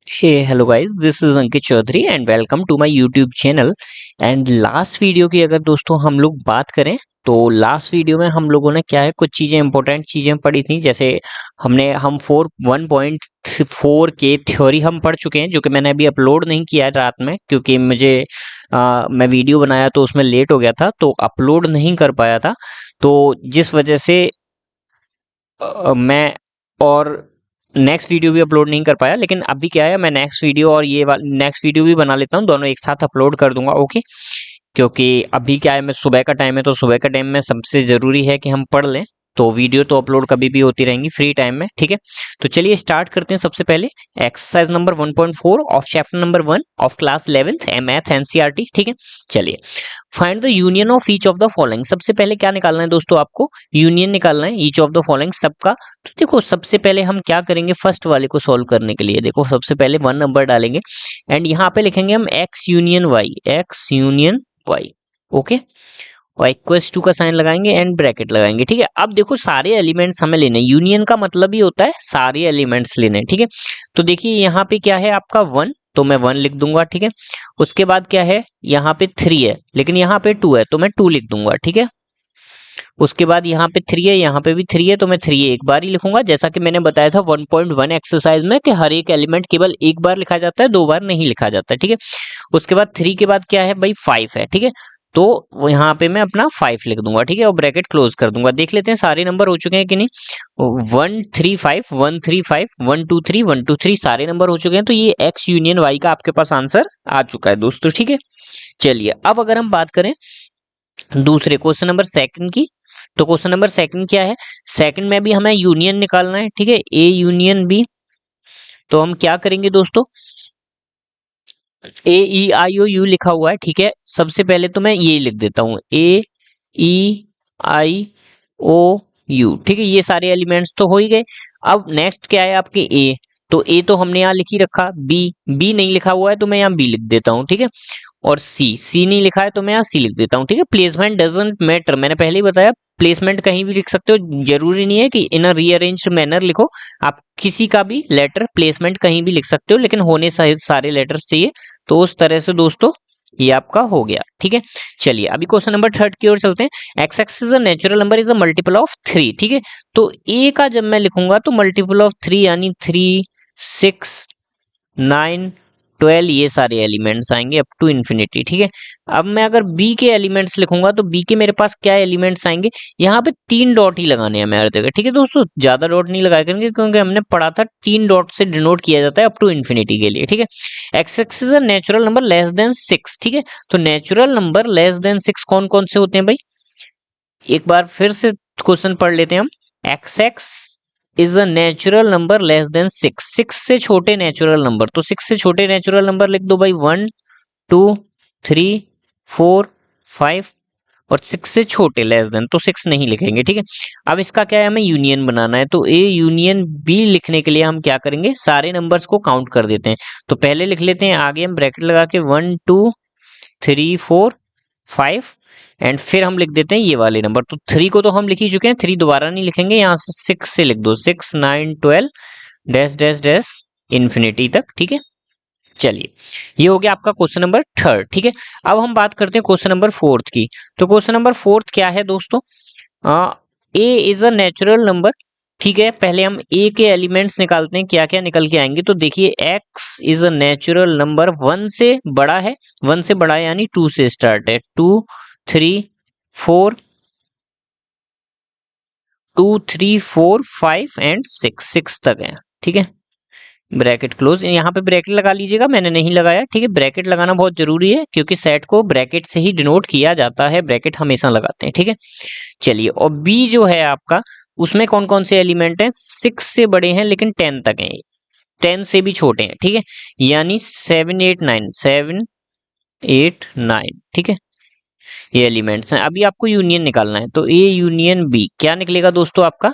Hey hello guys, this is Ankit Chaudhary and welcome to my YouTube channel. And last video की अगर दोस्तों हम लोग बात करें तो लास्ट वीडियो में हम लोगों ने क्या है कुछ चीज़ें इंपॉर्टेंट चीज़ें पढ़ी थी। जैसे हम 1.4 के थ्योरी हम पढ़ चुके हैं, जो कि मैंने अभी अपलोड नहीं किया है रात में, क्योंकि मैं वीडियो बनाया तो उसमें लेट हो गया था तो अपलोड नहीं कर पाया था। तो जिस वजह से मैं और नेक्स्ट वीडियो भी अपलोड नहीं कर पाया। लेकिन अभी क्या है, मैं नेक्स्ट वीडियो और ये नेक्स्ट वीडियो भी बना लेता हूँ, दोनों एक साथ अपलोड कर दूंगा। ओके, क्योंकि अभी क्या है, मैं सुबह का टाइम है तो सुबह का टाइम में सबसे ज़रूरी है कि हम पढ़ लें। तो वीडियो तो अपलोड कभी भी होती रहेंगी फ्री टाइम में, ठीक है। तो चलिए स्टार्ट करते हैं। सबसे पहले exercise number 1.4 of chapter number 1 of class 11th math NCERT, ठीक है। चलिए, find the union of each of the following. सबसे पहले क्या निकालना है दोस्तों, आपको यूनियन निकालना है ईच ऑफ द फॉलोइंग सबका। तो देखो, सबसे पहले हम क्या करेंगे, फर्स्ट वाले को सॉल्व करने के लिए देखो सबसे पहले 1 नंबर डालेंगे एंड यहाँ पे लिखेंगे हम X union Y, X union Y. Okay, और इक्वल्स टू का साइन लगाएंगे एंड ब्रैकेट लगाएंगे, ठीक है। अब देखो, सारे एलिमेंट्स हमें लेने, यूनियन का मतलब ही होता है सारे एलिमेंट्स लेने, ठीक है। तो देखिए यहाँ पे क्या है आपका 1, तो मैं 1 लिख दूंगा, ठीक है। उसके बाद क्या है, यहाँ पे 3 है लेकिन यहाँ पे 2 है तो मैं 2 लिख दूंगा, ठीक है। उसके बाद यहाँ पे 3 है, यहाँ पे भी 3 है तो मैं 3 एक बार ही लिखूंगा, जैसा कि मैंने बताया था 1.1 एक्सरसाइज में कि हर एक एलिमेंट केवल एक बार लिखा जाता है, 2 बार नहीं लिखा जाता है, ठीक है। उसके बाद 3 के बाद क्या है भाई, 5 है, ठीक है। तो यहाँ पे मैं अपना 5 लिख दूंगा, ठीक है, और ब्रैकेट क्लोज कर दूंगा। देख लेते हैं सारे नंबर हो चुके हैं कि नहीं। 1 3 5 1 3 5 1 2 3 1 2 3 सारे नंबर हो चुके हैं। तो ये एक्स यूनियन वाई का आपके पास आंसर आ चुका है दोस्तों, ठीक है। चलिए, अब अगर हम बात करें दूसरे क्वेश्चन नंबर सेकंड की, तो क्वेश्चन नंबर सेकंड क्या है, सेकंड में भी हमें यूनियन निकालना है, ठीक है, ए यूनियन बी। तो हम क्या करेंगे दोस्तों, ए ई आई ओ यू लिखा हुआ है, ठीक है। सबसे पहले तो मैं ये लिख देता हूं, ए ई आई ओ यू, ठीक है। ये सारे एलिमेंट्स तो हो ही गए। अब नेक्स्ट क्या है आपके ए, तो ए तो हमने यहाँ लिख ही रखा, बी, बी नहीं लिखा हुआ है तो मैं यहाँ बी लिख देता हूँ, ठीक है। और सी, सी नहीं लिखा है तो मैं यहाँ सी लिख देता हूँ, ठीक है। प्लेसमेंट डजंट मैटर, मैंने पहले ही बताया, प्लेसमेंट कहीं भी लिख सकते हो, जरूरी नहीं है कि इन अ रीअरेंज्ड मैनर लिखो। आप किसी का भी लेटर प्लेसमेंट कहीं भी लिख सकते हो, लेकिन होने सारे लेटर्स चाहिए। तो उस तरह से दोस्तों ये आपका हो गया, ठीक है। चलिए, अभी क्वेश्चन नंबर थर्ड की ओर चलते हैं। X x is a natural number is a multiple of 3, ठीक है। तो ए का जब मैं लिखूंगा तो मल्टीपल ऑफ 3 यानी 3 6 9 12 ये सारे एलिमेंट्स आएंगे अप टू इन्फिनिटी, ठीक है। अब मैं अगर बी के एलिमेंट्स लिखूंगा तो बी के मेरे पास क्या एलिमेंट्स आएंगे, यहाँ पे 3 डॉट ही लगाने हैं मैं हर जगह, ठीक है दोस्तों। ज्यादा डॉट नहीं लगाया करेंगे क्योंकि हमने पढ़ा था 3 डॉट से डिनोट किया जाता है अप टू इन्फिनिटी के लिए, ठीक है। X x is a natural number less than 6, ठीक है। तो नेचुरल नंबर लेस देन 6 कौन कौन से होते हैं भाई, एक बार फिर से क्वेश्चन पढ़ लेते हैं हम। X x is a natural number less than 6, 6 से छोटे नेचुरल नंबर, तो 6 से छोटे नेचुरल नंबर लिख दो भाई, 1 2 3 4 5, और 6 से छोटे लेस देन तो 6 नहीं लिखेंगे, ठीक है। अब इसका क्या है, हमें यूनियन बनाना है, तो ए यूनियन बी लिखने के लिए हम क्या करेंगे, सारे नंबर्स को काउंट कर देते हैं। तो पहले लिख लेते हैं, आगे हम ब्रैकेट लगा के 1 2 3 4 5, एंड फिर हम लिख देते हैं ये वाले नंबर। तो 3 को तो हम लिख ही चुके हैं, 3 दोबारा नहीं लिखेंगे, यहाँ से 6 से लिख दो, 6 9 12 डैश डैश डैश इन्फिनिटी तक, ठीक है। चलिए, ये हो गया आपका क्वेश्चन नंबर थर्ड, ठीक है। अब हम बात करते हैं क्वेश्चन नंबर फोर्थ की। तो क्वेश्चन नंबर फोर्थ क्या है दोस्तों, ए इज अ नेचुरल नंबर, ठीक है। पहले हम ए के एलिमेंट्स निकालते हैं, क्या क्या निकल के आएंगे। तो देखिए, x is a natural number 1 से बड़ा है, 1 से बड़ा है यानी 2 से स्टार्ट है, 2 3 4 2 3 4 5 एंड 6, 6 तक है, ठीक है। ब्रैकेट क्लोज, यहाँ पे ब्रैकेट लगा लीजिएगा, मैंने नहीं लगाया, ठीक है। ब्रैकेट लगाना बहुत जरूरी है क्योंकि सेट को ब्रैकेट से ही डिनोट किया जाता है, ब्रैकेट हमेशा लगाते हैं, ठीक है। चलिए, और बी जो है आपका, उसमें कौन कौन से एलिमेंट हैं, 6 से बड़े हैं लेकिन 10 तक हैं, 10 से भी छोटे हैं, ठीक है। यानी 7 8 9, 7 8 9, ठीक है। ये एलिमेंट्स हैं। अभी आपको यूनियन निकालना है, तो ए यूनियन बी क्या निकलेगा दोस्तों आपका,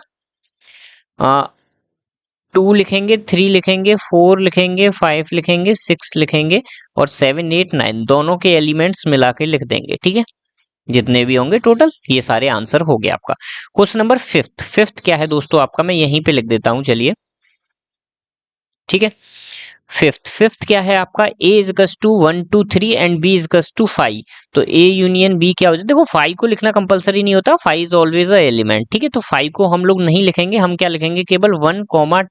2 लिखेंगे, 3 लिखेंगे, 4 लिखेंगे, 5 लिखेंगे, 6 लिखेंगे, और 7 8 9 दोनों के एलिमेंट्स मिला के लिख देंगे, ठीक है। जितने भी होंगे टोटल, ये सारे आंसर हो गया आपका। क्वेश्चन नंबर फिफ्थ, फिफ्थ क्या है दोस्तों आपका, मैं यहीं पे लिख देता हूं, चलिए, ठीक है। फिफ्थ क्या है आपका, ए इजकस टू 1 2 3 एंड बी इजकस टू 5। तो ए यूनियन बी क्या हो जाए, देखो 5 को लिखना कंपलसरी नहीं होता, 5 इज ऑलवेज अ एलिमेंट, ठीक है। तो 5 को हम लोग नहीं लिखेंगे, हम क्या लिखेंगे, केवल 1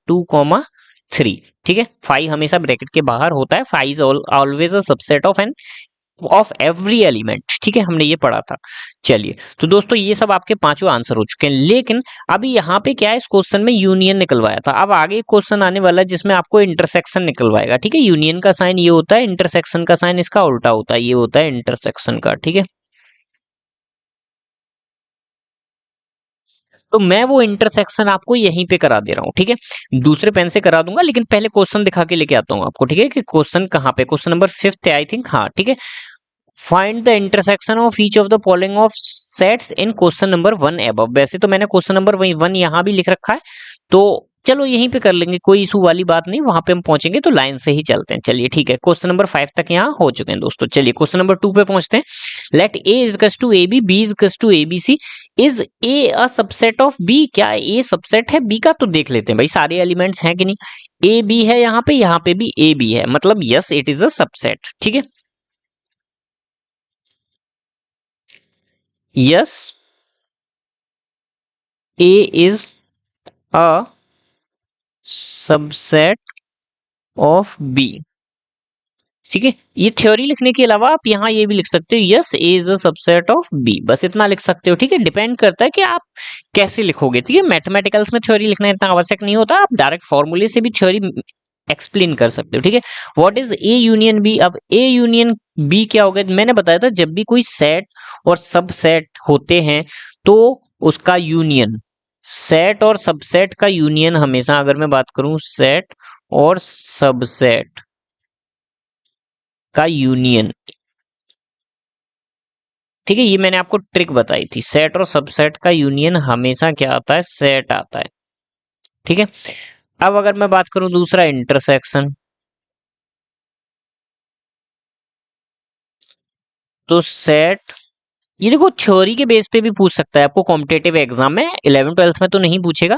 2 3, ठीक है। 5 हमेशा ब्रैकेट के बाहर होता है, 5 is always a subset of every element, ठीक है, हमने ये पढ़ा था। चलिए, तो दोस्तों ये सब आपके पांचों आंसर हो चुके हैं, लेकिन अभी यहाँ पे क्या है, इस क्वेश्चन में यूनियन निकलवाया था। अब आगे एक क्वेश्चन आने वाला है जिसमें आपको इंटरसेक्शन निकलवाएगा, ठीक है। यूनियन का साइन ये होता है, इंटरसेक्शन का साइन इसका उल्टा होता है, ये होता है इंटरसेक्शन का, ठीक है। तो मैं वो इंटरसेक्शन आपको यहीं पे करा दे रहा हूँ, ठीक है। दूसरे पेन से करा दूंगा, लेकिन पहले क्वेश्चन दिखा के लेके आता हूँ आपको, ठीक है, कि क्वेश्चन कहाँ पे, क्वेश्चन नंबर 5 है आई थिंक, हाँ ठीक है। Find the intersection of each of the following of sets in question number 1 above. वैसे तो मैंने क्वेश्चन नंबर 1 यहाँ भी लिख रखा है, तो चलो यहीं पे कर लेंगे, कोई इशू वाली बात नहीं, वहां पे हम पहुंचेंगे तो लाइन से ही चलते हैं। चलिए ठीक है, क्वेश्चन नंबर 5 तक यहाँ हो चुके हैं दोस्तों। चलिए क्वेश्चन नंबर 2 पे पहुंचते हैं। Late A इजकस to A B इजकस to A B C, is a a subset of B. क्या ए सबसेट है बी का? तो देख लेते हैं भाई, सारे एलिमेंट्स हैं कि नहीं। ए बी है यहाँ पे भी ए बी है, मतलब yes it is a subset, ठीक है। Yes A is a subset of B, ठीक है। ये थ्योरी लिखने के अलावा आप यहाँ ये भी लिख सकते हो, yes A is a subset of B, बस इतना लिख सकते हो, ठीक है। डिपेंड करता है कि आप कैसे लिखोगे, ठीक है। मैथमेटिकल्स में थ्योरी लिखना इतना आवश्यक नहीं होता, आप डायरेक्ट फॉर्मूले से भी थ्योरी एक्सप्लेन कर सकते हो, ठीक है। What is A union B? अब ए यूनियन बी क्या होगा, मैंने बताया था जब भी कोई सेट और सबसेट होते हैं तो उसका यूनियन, सेट और सबसेट का यूनियन हमेशा, अगर मैं बात करूं सेट और सबसेट का यूनियन, ठीक है, ये मैंने आपको ट्रिक बताई थी, सेट और सबसेट का यूनियन हमेशा क्या आता है, सेट आता है, ठीक है। अब अगर मैं बात करूं दूसरा इंटरसेक्शन, तो सेट, ये देखो थ्योरी के बेस पे भी पूछ सकता है आपको कॉम्पिटेटिव एग्जाम में, 11 12th में तो नहीं पूछेगा,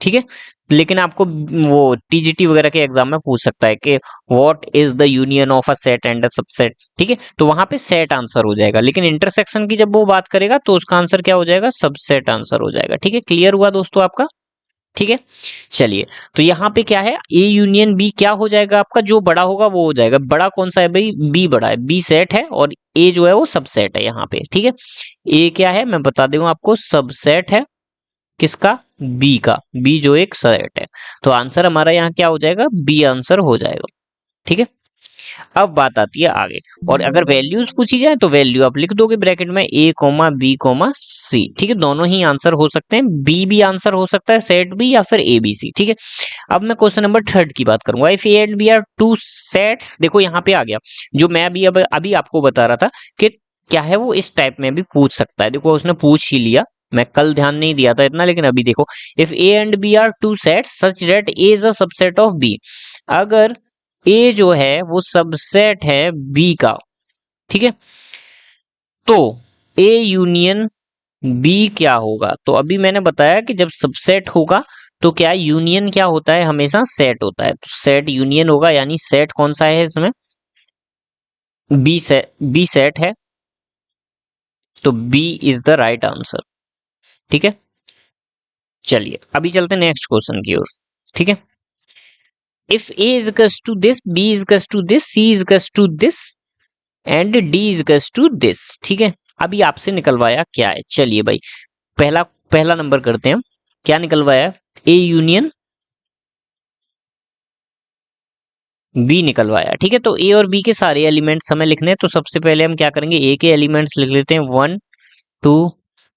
ठीक है, लेकिन आपको वो टीजीटी वगैरह के एग्जाम में पूछ सकता है कि what is the union of a set and a subset, ठीक है। तो वहां पे सेट आंसर हो जाएगा, लेकिन इंटरसेक्शन की जब वो बात करेगा तो उसका आंसर क्या हो जाएगा, सबसेट आंसर हो जाएगा, ठीक है। क्लियर हुआ दोस्तों आपका? ठीक है। चलिए, तो यहाँ पे क्या है, ए यूनियन बी क्या हो जाएगा आपका, जो बड़ा होगा वो हो जाएगा। बड़ा कौन सा है भाई, बी बड़ा है, बी सेट है और ए जो है वो सबसेट है यहाँ पे, ठीक है। ए क्या है मैं बता दूं आपको, सबसेट है किसका, बी का, बी जो एक सेट है। तो आंसर हमारा यहाँ क्या हो जाएगा, बी आंसर हो जाएगा, ठीक है। अब बात आती है आगे, और अगर वैल्यूज पूछी जाए तो वैल्यू आप लिख दोगे ब्रैकेट में ए कोमा बी कोमा सी, ठीक है। दोनों ही आंसर हो सकते हैं, बी भी आंसर हो सकता है, सेट बी या फिर ए बी सी, ठीक है। अब मैं क्वेश्चन नंबर 3 की बात करूंगा। If A and B are two sets, देखो यहाँ पे आ गया, जो मैं अभी अभी आपको बता रहा था कि क्या है, वो इस टाइप में भी पूछ सकता है। देखो उसने पूछ ही लिया, मैं कल ध्यान नहीं दिया था इतना, लेकिन अभी देखो, if A and B are two sets such that A is a subset of B, अगर ए जो है वो सबसेट है बी का, ठीक है, तो ए यूनियन बी क्या होगा। तो अभी मैंने बताया कि जब सबसेट होगा तो क्या यूनियन क्या होता है, हमेशा सेट होता है, तो सेट यूनियन होगा, यानी सेट कौन सा है इसमें, बी सेट है, तो B is the right answer, ठीक है। चलिए अभी चलते हैं नेक्स्ट क्वेश्चन की ओर, ठीक है। If A is to this, B is to this, C is to this and D is to this, ठीक है। अभी आपसे निकलवाया क्या है, चलिए भाई पहला पहला नंबर करते हैं, क्या निकलवाया, ए यूनियन बी निकलवाया, ठीक है। तो ए और बी के सारे एलिमेंट्स हमें लिखने हैं, तो सबसे पहले हम क्या करेंगे, ए के एलिमेंट्स लिख लेते हैं 1 2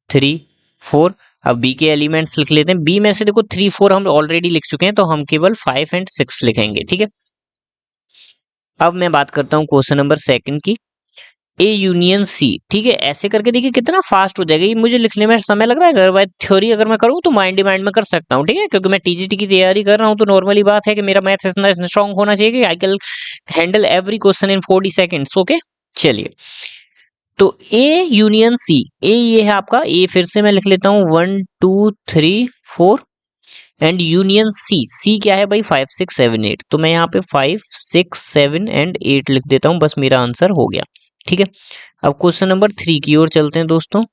3 4। अब बी के एलिमेंट्स लिख लेते हैं, बी में से देखो 3 4 हम ऑलरेडी लिख चुके हैं, तो हम केवल 5 एंड 6 लिखेंगे, ठीक है। अब मैं बात करता हूँ क्वेश्चन नंबर 2 की, ए यूनियन सी, ठीक है। ऐसे करके देखिए कितना फास्ट हो जाएगा, ये मुझे लिखने में समय लग रहा है, अगर मैं थ्योरी अगर मैं करूँ तो माइंड माइंड में कर सकता हूँ, ठीक है, क्योंकि मैं टीजीटी की तैयारी कर रहा हूँ, तो नॉर्मली बात है कि मेरा मैथ इतना स्ट्रांग होना चाहिए कि I can handle every question in 40 seconds, okay. चलिए, तो ए यूनियन सी, ए ये है आपका, ए फिर से मैं लिख लेता हूँ 1 2 3 4 एंड यूनियन सी, सी क्या है भाई 5 6 7 8, तो मैं यहाँ पे 5 6 7 एंड 8 लिख देता हूँ, बस मेरा आंसर हो गया। ठीक है, अब क्वेश्चन नंबर 3 की ओर चलते हैं दोस्तों।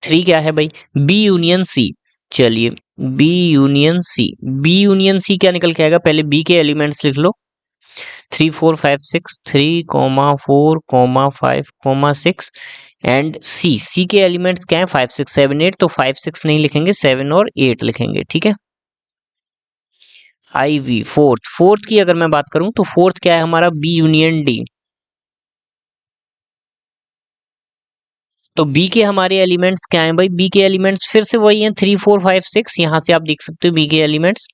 3 क्या है भाई, बी यूनियन सी। चलिए, B union C, B union C क्या निकल के आएगा, पहले बी के एलिमेंट्स लिख लो। 3 4 5 6, 3,4,5,6 एंड सी, सी के एलिमेंट्स क्या है 5 6 7 8, तो 5 6 नहीं लिखेंगे, 7 और 8 लिखेंगे। ठीक है, आई वी फोर्थ, फोर्थ की अगर मैं बात करूं तो फोर्थ क्या है हमारा, बी यूनियन डी। तो बी के हमारे एलिमेंट्स क्या हैं भाई, बी के एलिमेंट्स फिर से वही हैं 3 4 5 6, यहां से आप देख सकते हो बी के एलिमेंट्स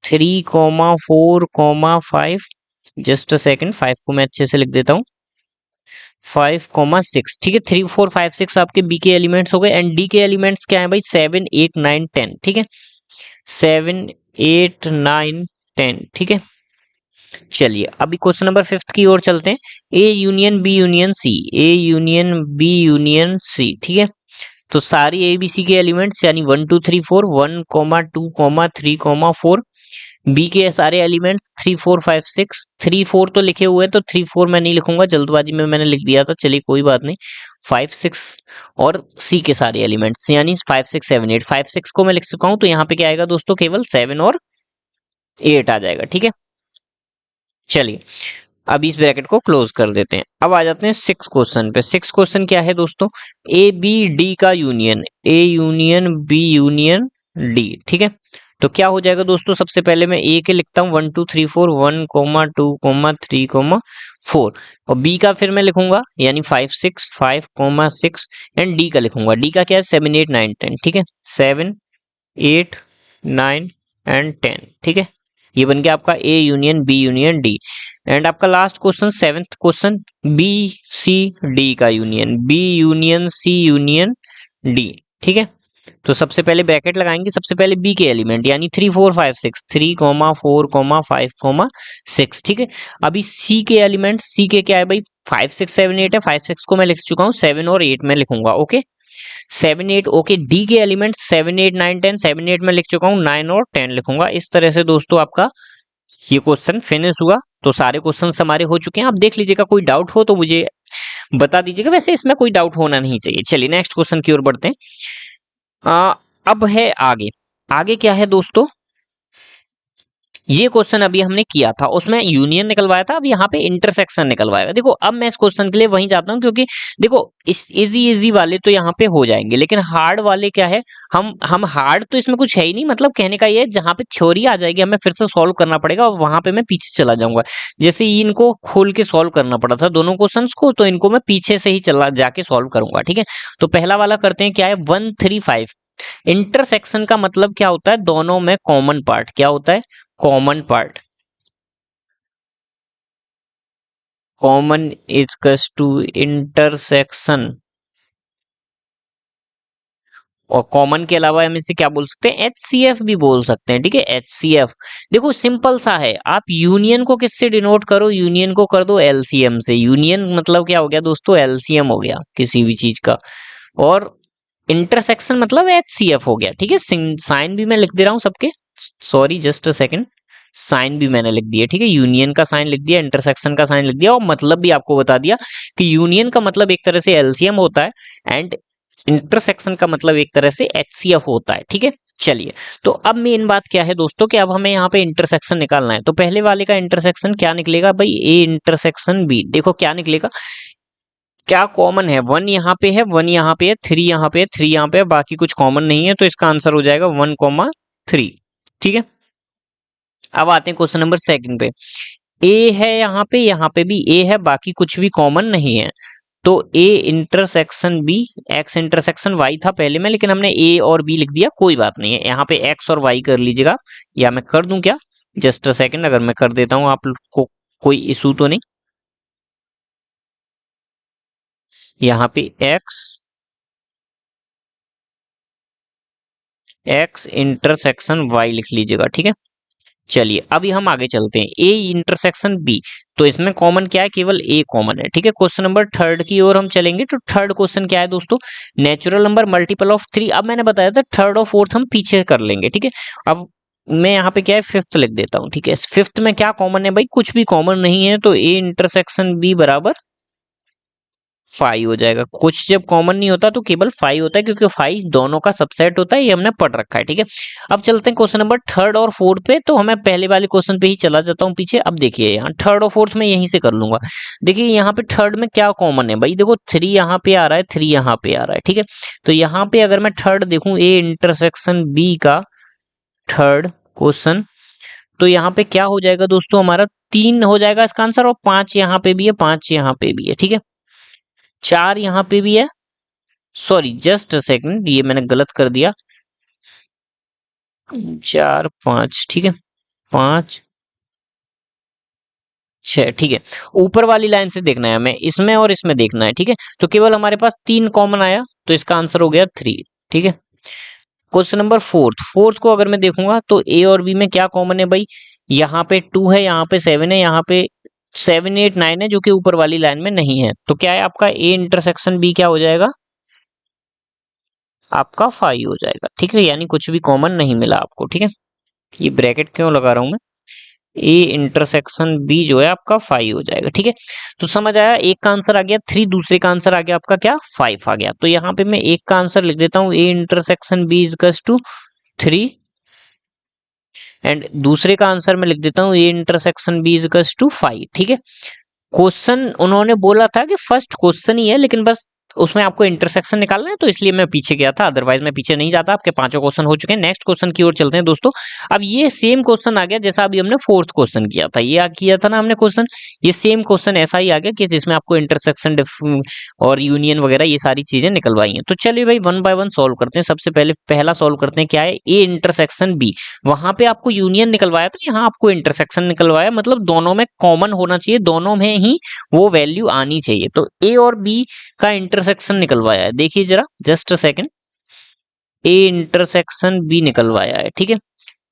3,4,5, जस्ट अ सेकंड, 5 को मैं अच्छे से लिख देता हूँ, 5,6। ठीक है, 3 4 5 6 आपके बी के एलिमेंट्स हो गए एंड डी के एलिमेंट्स क्या है भाई, 7 8 9 10। ठीक है, 7 8 9 10। ठीक है, चलिए अभी क्वेश्चन नंबर 5 की ओर चलते हैं। A union B union C, A union B union C. ठीक है, तो सारी एबीसी के एलिमेंट्स यानी 1 2 3 4, 1,2,3,4, बी के सारे एलिमेंट्स 3 4 5 6, 3 4 तो लिखे हुए हैं तो 3 4 मैं नहीं लिखूंगा, जल्दबाजी में मैंने लिख दिया था, चलिए कोई बात नहीं। 5 6 और सी के सारे एलिमेंट्स यानी 5 6 7 8, 5 6 को मैं लिख चुका हूं, तो यहाँ पे क्या आएगा दोस्तों, केवल 7 और 8 आ जाएगा। ठीक है, चलिए अब इस ब्रैकेट को क्लोज कर देते हैं। अब आ जाते हैं 6 क्वेश्चन पे। 6 क्वेश्चन क्या है दोस्तों, ए बी डी का union, A union B union D. ठीक है, तो क्या हो जाएगा दोस्तों, सबसे पहले मैं ए के लिखता हूँ 1 2 3 4, 1,2,3,4, और बी का फिर मैं लिखूंगा यानी 5 6 5,6 एंड डी का लिखूंगा, डी का क्या है 7 8 9 10। ठीक है, 7 8 9 एंड 10। ठीक है, ये बन गया आपका A union B union D. And आपका last question 7th question, B C D का union, B union C union D. ठीक है, तो सबसे पहले ब्रैकेट लगाएंगे, सबसे पहले बी के एलिमेंट यानी 3 4 5 6, 3,4,5,6। ठीक है, अभी सी के एलिमेंट, सी के क्या है भाई 5 6 7 8 है, 5 6 को मैं लिख चुका हूँ, 7 और 8 में लिखूंगा। ओके, 7 8 ओके, डी के एलिमेंट 7 8 9 10, 7 8 में लिख चुका हूँ, 9 और 10 लिखूंगा। इस तरह से दोस्तों आपका ये क्वेश्चन फिनिश हुआ। तो सारे क्वेश्चन हमारे हो चुके हैं, आप देख लीजिएगा, कोई डाउट हो तो मुझे बता दीजिएगा, वैसे इसमें कोई डाउट होना नहीं चाहिए। चलिए नेक्स्ट क्वेश्चन की ओर बढ़ते हैं। अब है आगे, आगे क्या है दोस्तों, ये क्वेश्चन अभी हमने किया था, उसमें यूनियन निकलवाया था, अब यहाँ पे इंटरसेक्शन निकलवाएगा। देखो अब मैं इस क्वेश्चन के लिए वहीं जाता हूँ, क्योंकि देखो इस इजी इजी वाले तो यहाँ पे हो जाएंगे, लेकिन हार्ड वाले क्या है, हम हार्ड तो इसमें कुछ है ही नहीं, मतलब कहने का ये है जहाँ पे थ्योरी आ जाएगी हमें फिर से सॉल्व करना पड़ेगा, और वहां पे मैं पीछे चला जाऊंगा। जैसे इनको खोल के सॉल्व करना पड़ा था दोनों क्वेश्चन को, तो इनको मैं पीछे से ही चला जाके सॉल्व करूंगा। ठीक है, तो पहला वाला करते हैं, क्या है 135। इंटरसेक्शन का मतलब क्या होता है, दोनों में कॉमन पार्ट, क्या होता है common part, common is to intersection. और कॉमन के अलावा हम इसे क्या बोल सकते हैं, HCF भी बोल सकते हैं। ठीक है, HCF। देखो सिंपल सा है, आप यूनियन को किससे डिनोट करो, यूनियन को कर दो LCM से। यूनियन मतलब क्या हो गया दोस्तों, LCM हो गया किसी भी चीज का, और इंटरसेक्शन मतलब HCF हो गया। ठीक है, साइन भी मैं लिख दे रहा हूं सबके, sorry just a second, sign भी मैंने लिख दिया। ठीक है, यूनियन का साइन लिख दिया, इंटरसेक्शन का साइन लिख दिया, और मतलब भी आपको बता दिया कि यूनियन का मतलब एक तरह से LCM होता है, एंड इंटरसेक्शन का मतलब एक तरह से HCF होता है। ठीक है, चलिए, तो अब मेन बात क्या है दोस्तों, कि अब हमें यहाँ पे इंटरसेक्शन निकालना है। तो पहले वाले का इंटरसेक्शन क्या निकलेगा भाई, A इंटरसेक्शन B। देखो क्या निकलेगा, क्या कॉमन है, 1 यहाँ पे है, 1 यहाँ पे है, 3 यहाँ पे है, 3 यहाँ पे है, बाकी कुछ कॉमन नहीं है, तो इसका आंसर हो जाएगा 1,3। ठीक है, अब आते हैं क्वेश्चन नंबर 2 पे। ए है यहाँ पे भी ए है, बाकी कुछ भी कॉमन नहीं है, तो A intersection B, X intersection Y था पहले में, लेकिन हमने ए और बी लिख दिया, कोई बात नहीं है, यहाँ पे एक्स और वाई कर लीजिएगा, या मैं कर दूं क्या, जस्ट अ सेकंड, अगर मैं कर देता हूँ आप लोग को कोई इशू तो नहीं। यहाँ पे एक्स, एक्स इंटरसेक्शन वाई लिख लीजिएगा। ठीक है, चलिए अभी हम आगे चलते हैं, ए इंटरसेक्शन बी, तो इसमें कॉमन क्या है, केवल ए कॉमन है, ठीक है। क्वेश्चन नंबर थर्ड की ओर हम चलेंगे, तो थर्ड क्वेश्चन क्या है दोस्तों, natural number multiple of three. अब मैंने बताया था थर्ड और फोर्थ हम पीछे कर लेंगे, ठीक है। अब मैं यहाँ पे क्या है फिफ्थ लिख देता हूँ, ठीक है। फिफ्थ में क्या कॉमन है भाई, कुछ भी कॉमन नहीं है, तो ए इंटरसेक्शन बी बराबर 5 हो जाएगा। कुछ जब कॉमन नहीं होता तो केवल 5 होता है, क्योंकि 5 दोनों का सबसेट होता है, ये हमने पढ़ रखा है, ठीक है। अब चलते हैं क्वेश्चन नंबर थर्ड और फोर्थ पे, तो हमें पहले वाले क्वेश्चन पे ही चला जाता हूँ पीछे। अब देखिए यहाँ थर्ड और फोर्थ में यहीं से कर लूंगा। देखिए यहाँ पे थर्ड में क्या कॉमन है भाई, देखो 3 यहाँ पे आ रहा है, 3 यहाँ पे आ रहा है, ठीक है। तो यहाँ पे अगर मैं थर्ड देखूं, ए इंटरसेक्शन बी का थर्ड क्वेश्चन, तो यहाँ पे क्या हो जाएगा दोस्तों, हमारा 3 हो जाएगा इसका आंसर, और 5 यहाँ पे भी है, 5 यहाँ पे भी है, ठीक है। 4 यहाँ पे भी है, सॉरी जस्ट अ सेकंड, ये मैंने गलत कर दिया, 4 5, ठीक है, 5 6, ठीक है। ऊपर वाली लाइन से देखना है हमें, इसमें और इसमें देखना है, ठीक है। तो केवल हमारे पास 3 कॉमन आया, तो इसका आंसर हो गया 3, ठीक है। क्वेश्चन नंबर फोर्थ, फोर्थ को अगर मैं देखूंगा तो ए और बी में क्या कॉमन है भाई, यहाँ पे 2 है, यहाँ पे 7 है, यहाँ पे 7 8 9 है, जो कि ऊपर वाली लाइन में नहीं है, तो क्या है आपका ए इंटरसेक्शन बी क्या हो जाएगा, आपका 5 हो जाएगा, ठीक है। यानी कुछ भी कॉमन नहीं मिला आपको, ठीक है। ये ब्रैकेट क्यों लगा रहा हूं मैं, ए इंटरसेक्शन बी जो है आपका 5 हो जाएगा, ठीक है। तो समझ आया, एक का आंसर आ गया 3, दूसरे का आंसर आ गया आपका क्या 5 आ गया। तो यहाँ पे मैं एक का आंसर लिख देता हूँ, A intersection B equals to 3, and दूसरे का आंसर मैं लिख देता हूँ A intersection B equals to 5, ठीक है। क्वेश्चन उन्होंने बोला था कि फर्स्ट क्वेश्चन ही है, लेकिन बस उसमें आपको इंटरसेक्शन निकालना है, तो इसलिए मैं पीछे गया था, अदरवाइज मैं पीछे नहीं जाता। आपके पांचों क्वेश्चन हो चुके हैं, नेक्स्ट क्वेश्चन की ओर चलते हैं दोस्तों। अब ये सेम क्वेश्चन आ गया जैसा अभी हमने फोर्थ क्वेश्चन किया था, ये किया था ना हमने क्वेश्चन, ये सेम क्वेश्चन ऐसा ही आ गया कि जिसमें आपको इंटरसेक्शन और यूनियन वगैरह ये सारी चीजें निकलवाई हैं। तो चलिए भाई वन बाय वन सॉल्व करते हैं। सबसे पहले पहला सॉल्व करते हैं, क्या है, ए इंटरसेक्शन बी, वहां पे आपको यूनियन निकलवाया था, यहाँ आपको इंटरसेक्शन निकलवाया, मतलब दोनों में कॉमन होना चाहिए, दोनों में ही वो वैल्यू आनी चाहिए। तो ए और बी का इंटरसेक्शन निकलवाया है, देखिए जरा just a second, A intersection B निकलवाया है, ठीक है।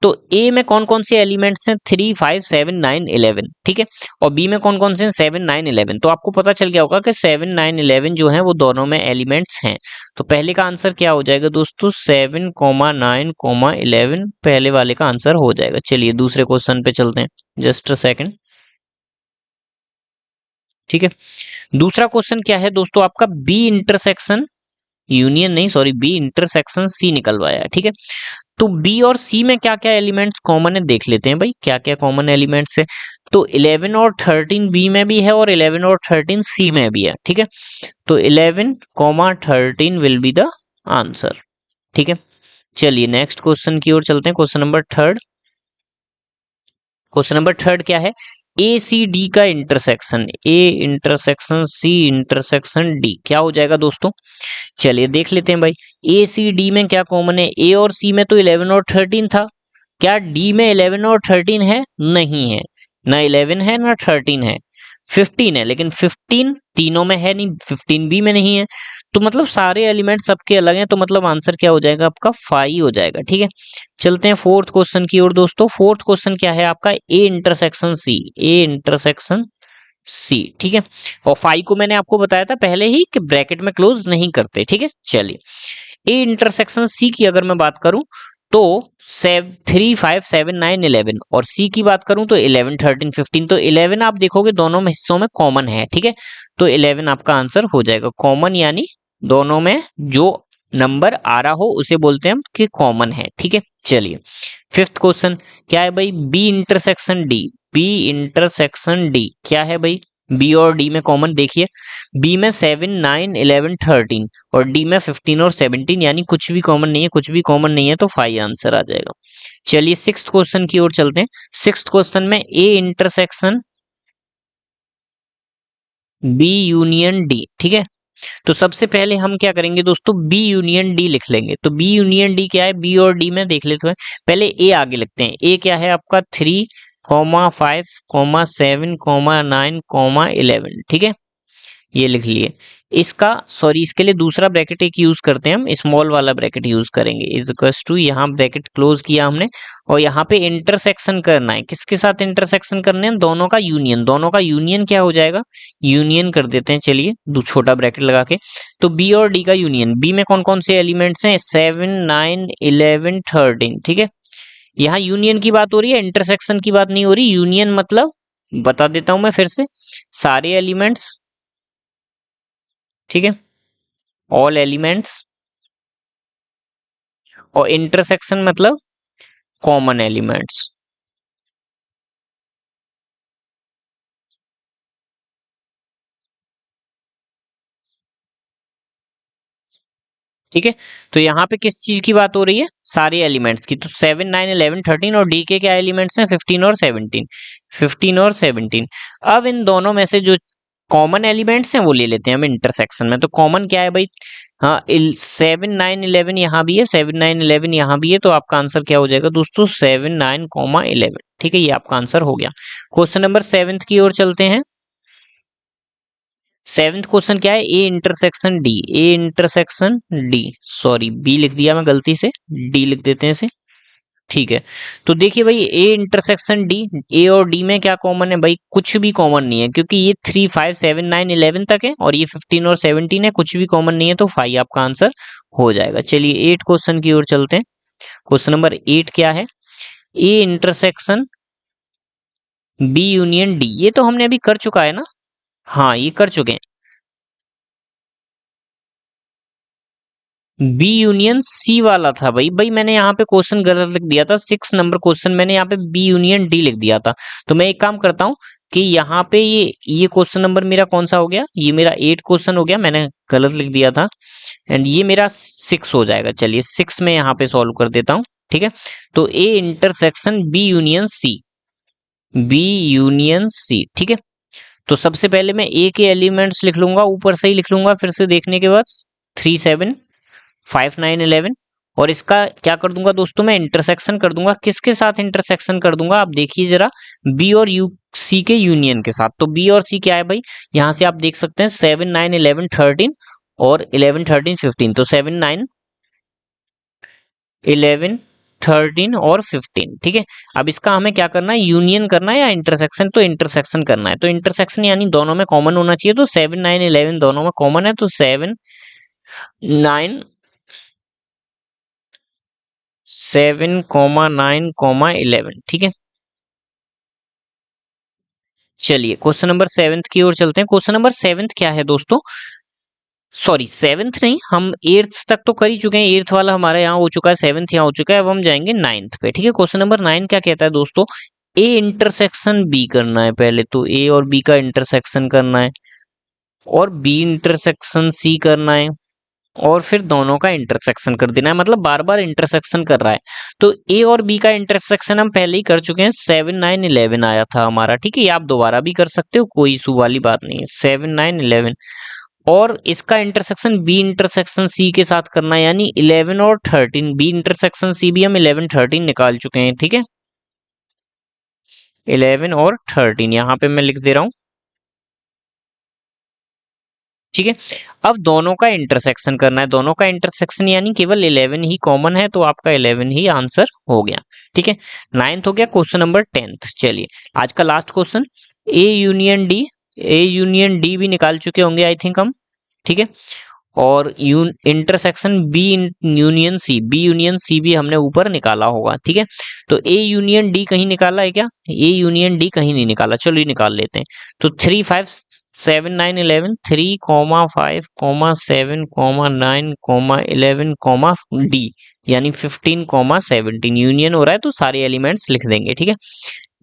तो ए में कौन कौन से एलिमेंट्स हैं, 3 5 7 9 11, ठीक है। और बी में कौन कौन से हैं, 7 9 11। तो आपको पता चल गया होगा कि 7 9 11 जो है वो दोनों में एलिमेंट्स हैं। तो पहले का आंसर क्या हो जाएगा दोस्तों, 7 9 11 पहले वाले का आंसर हो जाएगा। चलिए दूसरे क्वेश्चन पे चलते हैं, जस्ट अ सेकंड, ठीक है। दूसरा क्वेश्चन क्या है दोस्तों, आपका बी इंटरसेक्शन यूनियन नहीं, सॉरी, बी इंटरसेक्शन सी निकलवाया है, ठीक है। तो बी और सी में क्या क्या एलिमेंट्स कॉमन है देख लेते हैं भाई, क्या क्या कॉमन एलिमेंट्स है। तो 11 और 13 बी में भी है, और 11 और 13 सी में भी है, ठीक है। तो 11 13 विल बी द आंसर, ठीक है। चलिए नेक्स्ट क्वेश्चन की ओर चलते हैं, question number third. Question number third क्या है, ए सी डी का intersection, A intersection C intersection D क्या हो जाएगा दोस्तों। चलिए देख लेते हैं भाई, ए सी डी में क्या कॉमन है, ए और सी में तो 11 और 13 था, क्या डी में 11 और 13 है, नहीं है, ना 11 है ना 13 है, 15 है, लेकिन 15 तीनों में है नहीं, 15 बी में नहीं है। तो मतलब सारे एलिमेंट सबके अलग हैं, तो मतलब आंसर क्या हो जाएगा आपका 5 हो जाएगा, ठीक है। चलते हैं फोर्थ क्वेश्चन की ओर दोस्तों। फोर्थ क्वेश्चन क्या है आपका, ए इंटरसेक्शन सी, ए इंटरसेक्शन सी, ठीक है। और 5 को मैंने आपको बताया था पहले ही कि ब्रैकेट में क्लोज नहीं करते, ठीक है। चलिए ए इंटरसेक्शन सी की अगर मैं बात करूं, तो 3 5 7 9 11, और सी की बात करूं तो 11 13 15। तो 11 आप देखोगे दोनों में हिस्सों में कॉमन है, ठीक है। तो 11 आपका आंसर हो जाएगा कॉमन, यानी दोनों में जो नंबर आ रहा हो उसे बोलते हैं हम कि कॉमन है, ठीक है। चलिए फिफ्थ क्वेश्चन क्या है भाई, B intersection D, B intersection D क्या है भाई, बी और डी में कॉमन देखिए, बी में 7 9 11 13, और डी में 15 और 17, यानी कुछ भी कॉमन नहीं है, कुछ भी कॉमन नहीं है, तो 5 आंसर आ जाएगा। चलिए सिक्स्थ क्वेश्चन की ओर चलते हैं। सिक्स्थ क्वेश्चन में A intersection B union D, ठीक है। तो सबसे पहले हम क्या करेंगे दोस्तों, बी यूनियन डी लिख लेंगे। तो बी यूनियन डी क्या है, बी और डी में देख लेते हैं, पहले ए आगे लिखते हैं। ए क्या है आपका 3 5 7 9 11, ठीक है। ये लिख लिए। इसका सॉरी इसके लिए दूसरा ब्रैकेट एक यूज करते हैं, हम स्मॉल वाला ब्रैकेट यूज करेंगे। इज इक्वल्स टू, यहाँ ब्रैकेट क्लोज किया हमने और यहाँ पे इंटरसेक्शन करना है। किसके साथ इंटरसेक्शन करने हैं? दोनों का यूनियन। दोनों का यूनियन क्या हो जाएगा? यूनियन कर देते हैं चलिए, दो छोटा ब्रैकेट लगा के। तो बी और डी का यूनियन। बी में कौन कौन से एलिमेंट्स हैं? 7 9 11 13। ठीक है, यहाँ यूनियन की बात हो रही है, इंटरसेक्शन की बात नहीं हो रही। यूनियन मतलब बता देता हूं मैं फिर से, सारे एलिमेंट्स, ठीक है, ऑल एलिमेंट्स। और इंटरसेक्शन मतलब कॉमन एलिमेंट्स। ठीक है, तो यहाँ पे किस चीज की बात हो रही है? सारे एलिमेंट्स की। तो 7 9 11 13 और डी के क्या एलिमेंट्स हैं? 15 और 17। 15 और 17। अब इन दोनों में से जो कॉमन एलिमेंट्स हैं वो ले लेते हैं हम इंटरसेक्शन में। तो कॉमन क्या है भाई? हाँ, 7 9 11 यहाँ भी है, 7 9 11 यहाँ भी है। तो आपका आंसर क्या हो जाएगा दोस्तों? 7 9 11। ठीक है, ये आपका आंसर हो गया। क्वेश्चन नंबर 7 की ओर चलते हैं। सेवेंथ क्वेश्चन क्या है? A intersection D. A intersection D, sorry B लिख दिया मैं गलती से, डी लिख देते हैं इसे। ठीक है, तो देखिए भाई, ए इंटरसेक्शन डी, ए और डी में क्या कॉमन है भाई? कुछ भी कॉमन नहीं है, क्योंकि ये 3 5 7 9 11 तक है और ये 15 और 17 है। कुछ भी कॉमन नहीं है, तो 5 आपका आंसर हो जाएगा। चलिए 8 क्वेश्चन की ओर चलते हैं। क्वेश्चन नंबर 8 क्या है? A intersection B union D. ये तो हमने अभी कर चुका है ना? हाँ, ये कर चुके हैं। बी यूनियन सी वाला था भाई। मैंने यहाँ पे क्वेश्चन गलत लिख दिया था। 6 नंबर क्वेश्चन मैंने यहाँ पे बी यूनियन डी लिख दिया था। तो मैं एक काम करता हूँ कि यहाँ पे ये क्वेश्चन नंबर मेरा कौन सा हो गया? ये मेरा 8 क्वेश्चन हो गया, मैंने गलत लिख दिया था। एंड ये मेरा 6 हो जाएगा। चलिए 6 में यहाँ पे सॉल्व कर देता हूँ। ठीक है, तो A intersection B union C. B union C, ठीक है। तो सबसे पहले मैं ए के एलिमेंट्स लिख लूंगा, ऊपर से ही लिख लूंगा फिर से देखने के बाद। 3 7 5 9 11। और इसका क्या कर दूंगा दोस्तों? मैं इंटरसेक्शन कर दूंगा। किसके साथ इंटरसेक्शन कर दूंगा? आप देखिए जरा, बी और यू सी के यूनियन के साथ। तो बी और सी क्या है भाई? यहां से आप देख सकते हैं 7 9 11 13 और 11 13 15। तो 7 9 11 13 और 15। ठीक है, अब इसका हमें क्या करना है? यूनियन करना है या इंटरसेक्शन? तो इंटरसेक्शन करना है। तो इंटरसेक्शन यानी दोनों में कॉमन होना चाहिए। तो 7 9 11 दोनों में कॉमन है, तो 7 9 7 9 11। ठीक है, चलिए क्वेश्चन नंबर 7 की ओर चलते हैं। क्वेश्चन नंबर 7 क्या है दोस्तों? सॉरी 7 नहीं, हम 8th तक तो कर ही चुके हैं। 8th वाला हमारा यहाँ हो चुका है, 7th यहाँ हो चुका है। अब हम जाएंगे 9th पे। ठीक है, क्वेश्चन नंबर 9 क्या कहता है दोस्तों? ए इंटरसेक्शन बी करना है। पहले तो ए और बी का इंटरसेक्शन करना है, और बी इंटरसेक्शन सी करना है, और फिर दोनों का इंटरसेक्शन कर देना है। मतलब बार बार इंटरसेक्शन कर रहा है। तो ए और बी का इंटरसेक्शन हम पहले ही कर चुके हैं, 7 9 11 आया था हमारा। ठीक है, ये आप दोबारा भी कर सकते हो, कोई इशू वाली बात नहीं है। 7 9 11, और इसका इंटरसेक्शन बी इंटरसेक्शन सी के साथ करना है, यानी 11 और 13। बी इंटरसेक्शन सी भी हम 11 13 निकाल चुके हैं। ठीक है, 11 और 13 यहाँ पे मैं लिख दे रहा हूँ। ठीक है, अब दोनों का इंटरसेक्शन करना है। दोनों का इंटरसेक्शन यानी केवल 11 ही कॉमन है, तो आपका 11 ही आंसर हो गया। ठीक है, 9th हो गया। क्वेश्चन नंबर 10th, चलिए आज का last question. A union D. A union D भी निकाल चुके होंगे आई थिंक हम। ठीक है, और intersection B union C. B union C भी हमने ऊपर निकाला होगा। ठीक है, तो ए यूनियन डी कहीं निकाला है क्या? ए यूनियन डी कहीं नहीं निकाला, चलो ये निकाल लेते हैं। तो 3 5 7 9 11, 3 5 7 9 11 डी, यानी 15 17 यूनियन हो रहा है, तो सारे एलिमेंट्स लिख देंगे। ठीक है,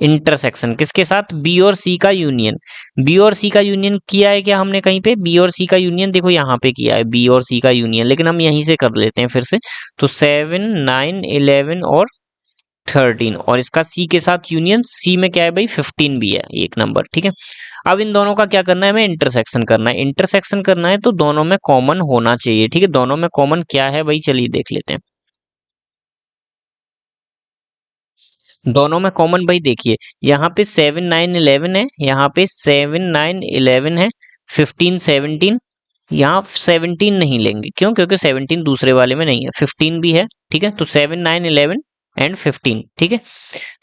इंटरसेक्शन किसके साथ? बी और सी का यूनियन। बी और सी का यूनियन किया है क्या हमने कहीं पे? बी और सी का यूनियन देखो यहाँ पे किया है, बी और सी का यूनियन, लेकिन हम यहीं से कर लेते हैं फिर से। तो 7 9 11 और 13, और इसका सी के साथ यूनियन। सी में क्या है भाई? 15 भी है, एक नंबर। ठीक है, अब इन दोनों का क्या करना है? हमें इंटरसेक्शन करना है। इंटरसेक्शन करना है तो दोनों में कॉमन होना चाहिए। ठीक है, दोनों में कॉमन क्या है भाई? चलिए देख लेते हैं। दोनों में कॉमन भाई देखिए, यहाँ पे 7 9 11 है, यहाँ पे 7 9 11 है, 15 17, यहाँ 17 नहीं लेंगे, क्यों? क्योंकि 17 दूसरे वाले में नहीं है, 15 भी है, ठीक है। तो 7 9 11 एंड 15, ठीक है।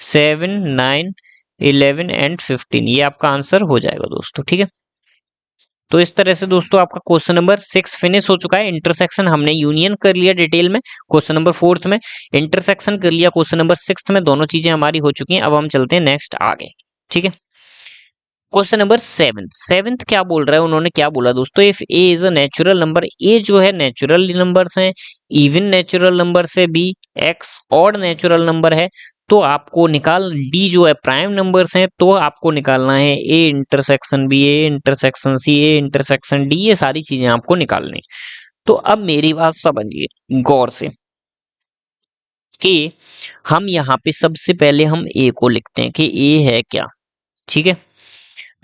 7 9 11 एंड 15 ये आपका आंसर हो जाएगा दोस्तों, ठीक है। तो इस तरह से दोस्तों आपका क्वेश्चन नंबर 6 फिनिश हो चुका है। इंटरसेक्शन हमने यूनियन कर लिया डिटेल में क्वेश्चन नंबर 4 में, इंटरसेक्शन कर लिया क्वेश्चन नंबर 6 में, दोनों चीजें हमारी हो चुकी हैं। अब हम चलते हैं नेक्स्ट आगे, ठीक है। क्वेश्चन नंबर 7 क्या बोल रहा है, उन्होंने क्या बोला दोस्तों, if A is a natural number, A जो है नेचुरल नंबर्स हैं, इवन नेचुरल नंबर से B, X odd natural number है, तो आपको निकाल, डी जो है प्राइम नंबर्स हैं, तो आपको निकालना है A intersection B, A intersection C, A intersection D, ये सारी चीजें आपको निकालनी। तो अब मेरी बात समझिए गौर से कि हम यहाँ पे सबसे पहले हम ए को लिखते हैं कि ए है क्या, ठीक है।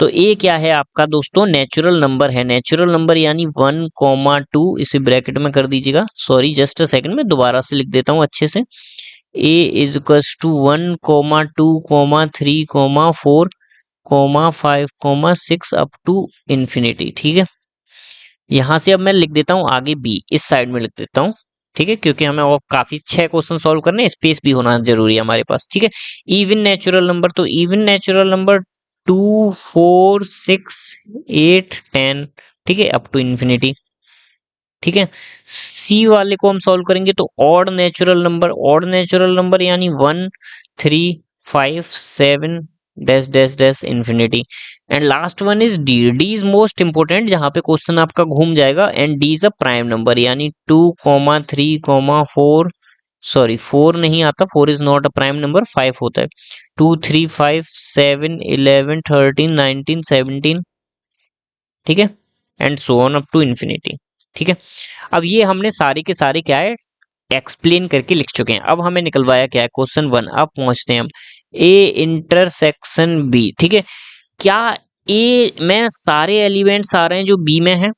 तो ए क्या है आपका दोस्तों, नेचुरल नंबर है, नेचुरल नंबर यानी 1, 2, इसे ब्रैकेट में कर दीजिएगा, सॉरी जस्ट अ सेकंड में दोबारा से लिख देता हूं अच्छे से। A is equals to 1, 2, 3, 4, 5, 6 up to infinity, ठीक है। यहां से अब मैं लिख देता हूं आगे बी, इस साइड में लिख देता हूं, ठीक है, क्योंकि हमें और काफी 6 क्वेश्चन सॉल्व करने, स्पेस भी होना जरूरी है हमारे पास, ठीक है। इवन नेचुरल नंबर, तो इवन नेचुरल नंबर 2, 4, 6, 8, 10, ठीक है, अप टू इंफिनिटी, ठीक है। सी वाले को हम सॉल्व करेंगे तो odd natural number, odd natural number यानी 1, 3, 5, 7 dash dash dash infinity, and last one is D, D is most important, जहां पे क्वेश्चन आपका घूम जाएगा, and D is a prime number यानी 2, 3, 4, सॉरी 4 नहीं आता, 4 is not a prime number, 5 होता है, 2, 3, 5, 7, 11, 13, 19, 17, ठीक है, and so on up to infinity, ठीक है। अब ये हमने सारे के सारे क्या है एक्सप्लेन करके लिख चुके हैं। अब हमें निकलवाया क्या है क्वेश्चन 1, अब पहुंचते हैं हम ए इंटरसेक्शन बी, ठीक है। क्या ए में सारे एलिमेंट्स आ रहे हैं जो बी में है,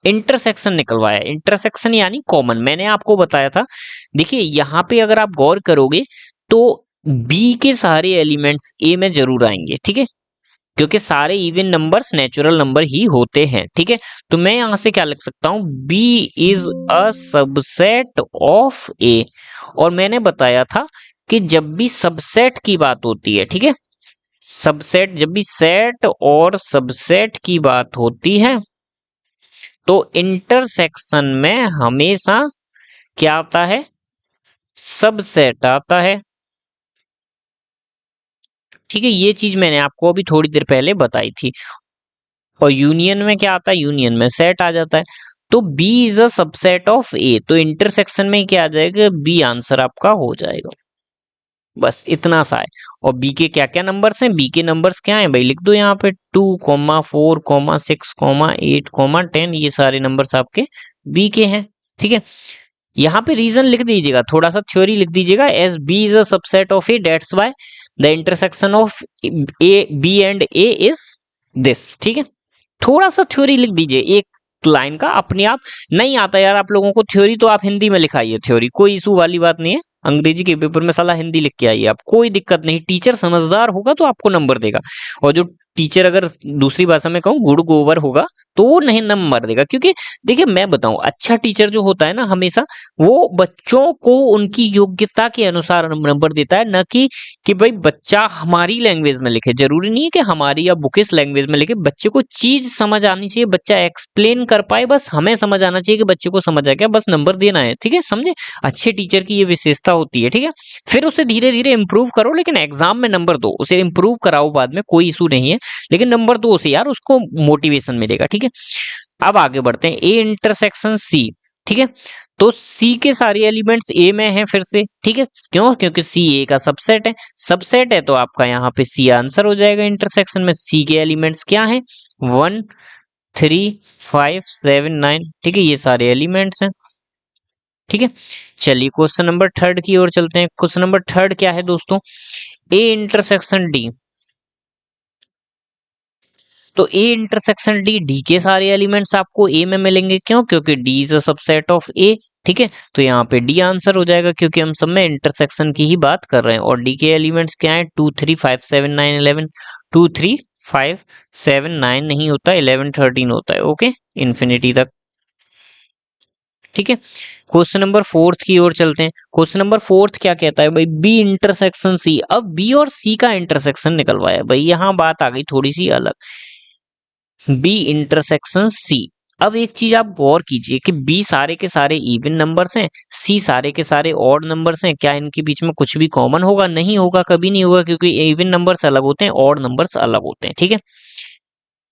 इंटरसेक्शन निकलवाया, इंटरसेक्शन यानी कॉमन, मैंने आपको बताया था। देखिए यहाँ पे अगर आप गौर करोगे तो बी के सारे एलिमेंट्स ए में जरूर आएंगे, ठीक है, क्योंकि सारे इवन नंबर्स नेचुरल नंबर ही होते हैं, ठीक है। तो मैं यहां से क्या लिख सकता हूं, B is a subset of A, और मैंने बताया था कि जब भी सबसेट की बात होती है, ठीक है, सबसेट, जब भी सेट और सबसेट की बात होती है तो इंटरसेक्शन में हमेशा क्या आता है, सबसेट आता है, ठीक है। ये चीज मैंने आपको अभी थोड़ी देर पहले बताई थी। और यूनियन में क्या आता है, यूनियन में सेट आ जाता है। तो B is a subset of A, तो इंटरसेक्शन में क्या आ जाएगा, बी आंसर आपका हो जाएगा, बस इतना सा है। और बी के क्या क्या नंबर्स हैं, बी के नंबर्स क्या हैं भाई, लिख दो यहाँ पे 2, 4, 6, 8, 10, ये सारे नंबर्स आपके बी के हैं, ठीक है। यहाँ पे रीजन लिख दीजिएगा, थोड़ा सा थ्योरी लिख दीजिएगा, as B is a subset of A, that's why the intersection of A B and A is this, ठीक है। थोड़ा सा थ्योरी लिख दीजिए एक लाइन का, अपने आप नहीं आता यार आप लोगों को थ्योरी, तो आप हिंदी में लिखाइए थ्योरी, कोई इशू वाली बात नहीं है। अंग्रेजी के पेपर में साला हिंदी लिख के आइए आप, कोई दिक्कत नहीं, टीचर समझदार होगा तो आपको नंबर देगा, और जो टीचर अगर दूसरी भाषा में कहूँ गुड़ गोबर होगा तो वो नहीं नंबर देगा। क्योंकि देखिए मैं बताऊं, अच्छा टीचर जो होता है ना हमेशा वो बच्चों को उनकी योग्यता के अनुसार नंबर देता है, न कि भाई बच्चा हमारी लैंग्वेज में लिखे, जरूरी नहीं है कि हमारी या बुकिश लैंग्वेज में लिखे, बच्चे को चीज समझ आनी चाहिए, बच्चा एक्सप्लेन कर पाए, बस हमें समझ आना चाहिए कि बच्चे को समझ आ गया, बस नंबर देना है, ठीक है, समझे। अच्छे टीचर की ये विशेषता होती है, ठीक है। फिर उसे धीरे धीरे इंप्रूव करो, लेकिन एग्जाम में नंबर दो, उसे इंप्रूव कराओ बाद में, कोई इशू नहीं है, लेकिन नंबर दो उसे यार, उसको मोटिवेशन मिलेगा, ठीक है। अब आगे बढ़ते हैं, ए इंटरसेक्शन सी, ठीक है। तो सी के सारे एलिमेंट्स ए में हैं फिर से, ठीक है, क्यों, क्योंकि सी ए का सबसेट है, सबसेट है तो आपका यहाँ पे सी आंसर हो जाएगा। इंटरसेक्शन में सी के एलिमेंट्स क्या हैं, 1, 3, 5, 7, 9, ठीक है, ये सारे एलिमेंट्स हैं, ठीक है। चलिए क्वेश्चन नंबर 3 की ओर चलते हैं। क्वेश्चन नंबर 3 क्या है दोस्तों, ए इंटरसेक्शन डी, तो ए इंटरसेक्शन डी, डी के सारे एलिमेंट्स आपको ए में मिलेंगे, क्यों, क्योंकि D is a subset of A, ठीक है, तो यहाँ पे डी आंसर हो जाएगा क्योंकि हम सब में इंटरसेक्शन की ही बात कर रहे हैं। और डी के एलिमेंट्स क्या है, 2 3 5 7 9 11। 2 3 5 7 9 नहीं होता, 11 13 होता है। ओके, इन्फिनिटी तक। ठीक है, क्वेश्चन नंबर फोर्थ की ओर चलते हैं। क्वेश्चन नंबर फोर्थ क्या कहता है भाई, बी इंटरसेक्शन सी। अब बी और सी का इंटरसेक्शन निकलवाया भाई, यहां बात आ गई थोड़ी सी अलग। B intersection C. अब एक चीज आप गौर कीजिए कि बी सारे के सारे इवन नंबर्स हैं, सी सारे के सारे ऑड नंबर्स हैं। क्या इनके बीच में कुछ भी कॉमन होगा? नहीं होगा, कभी नहीं होगा, क्योंकि इवन नंबर्स अलग होते हैं, ऑड नंबर्स अलग होते हैं। ठीक है,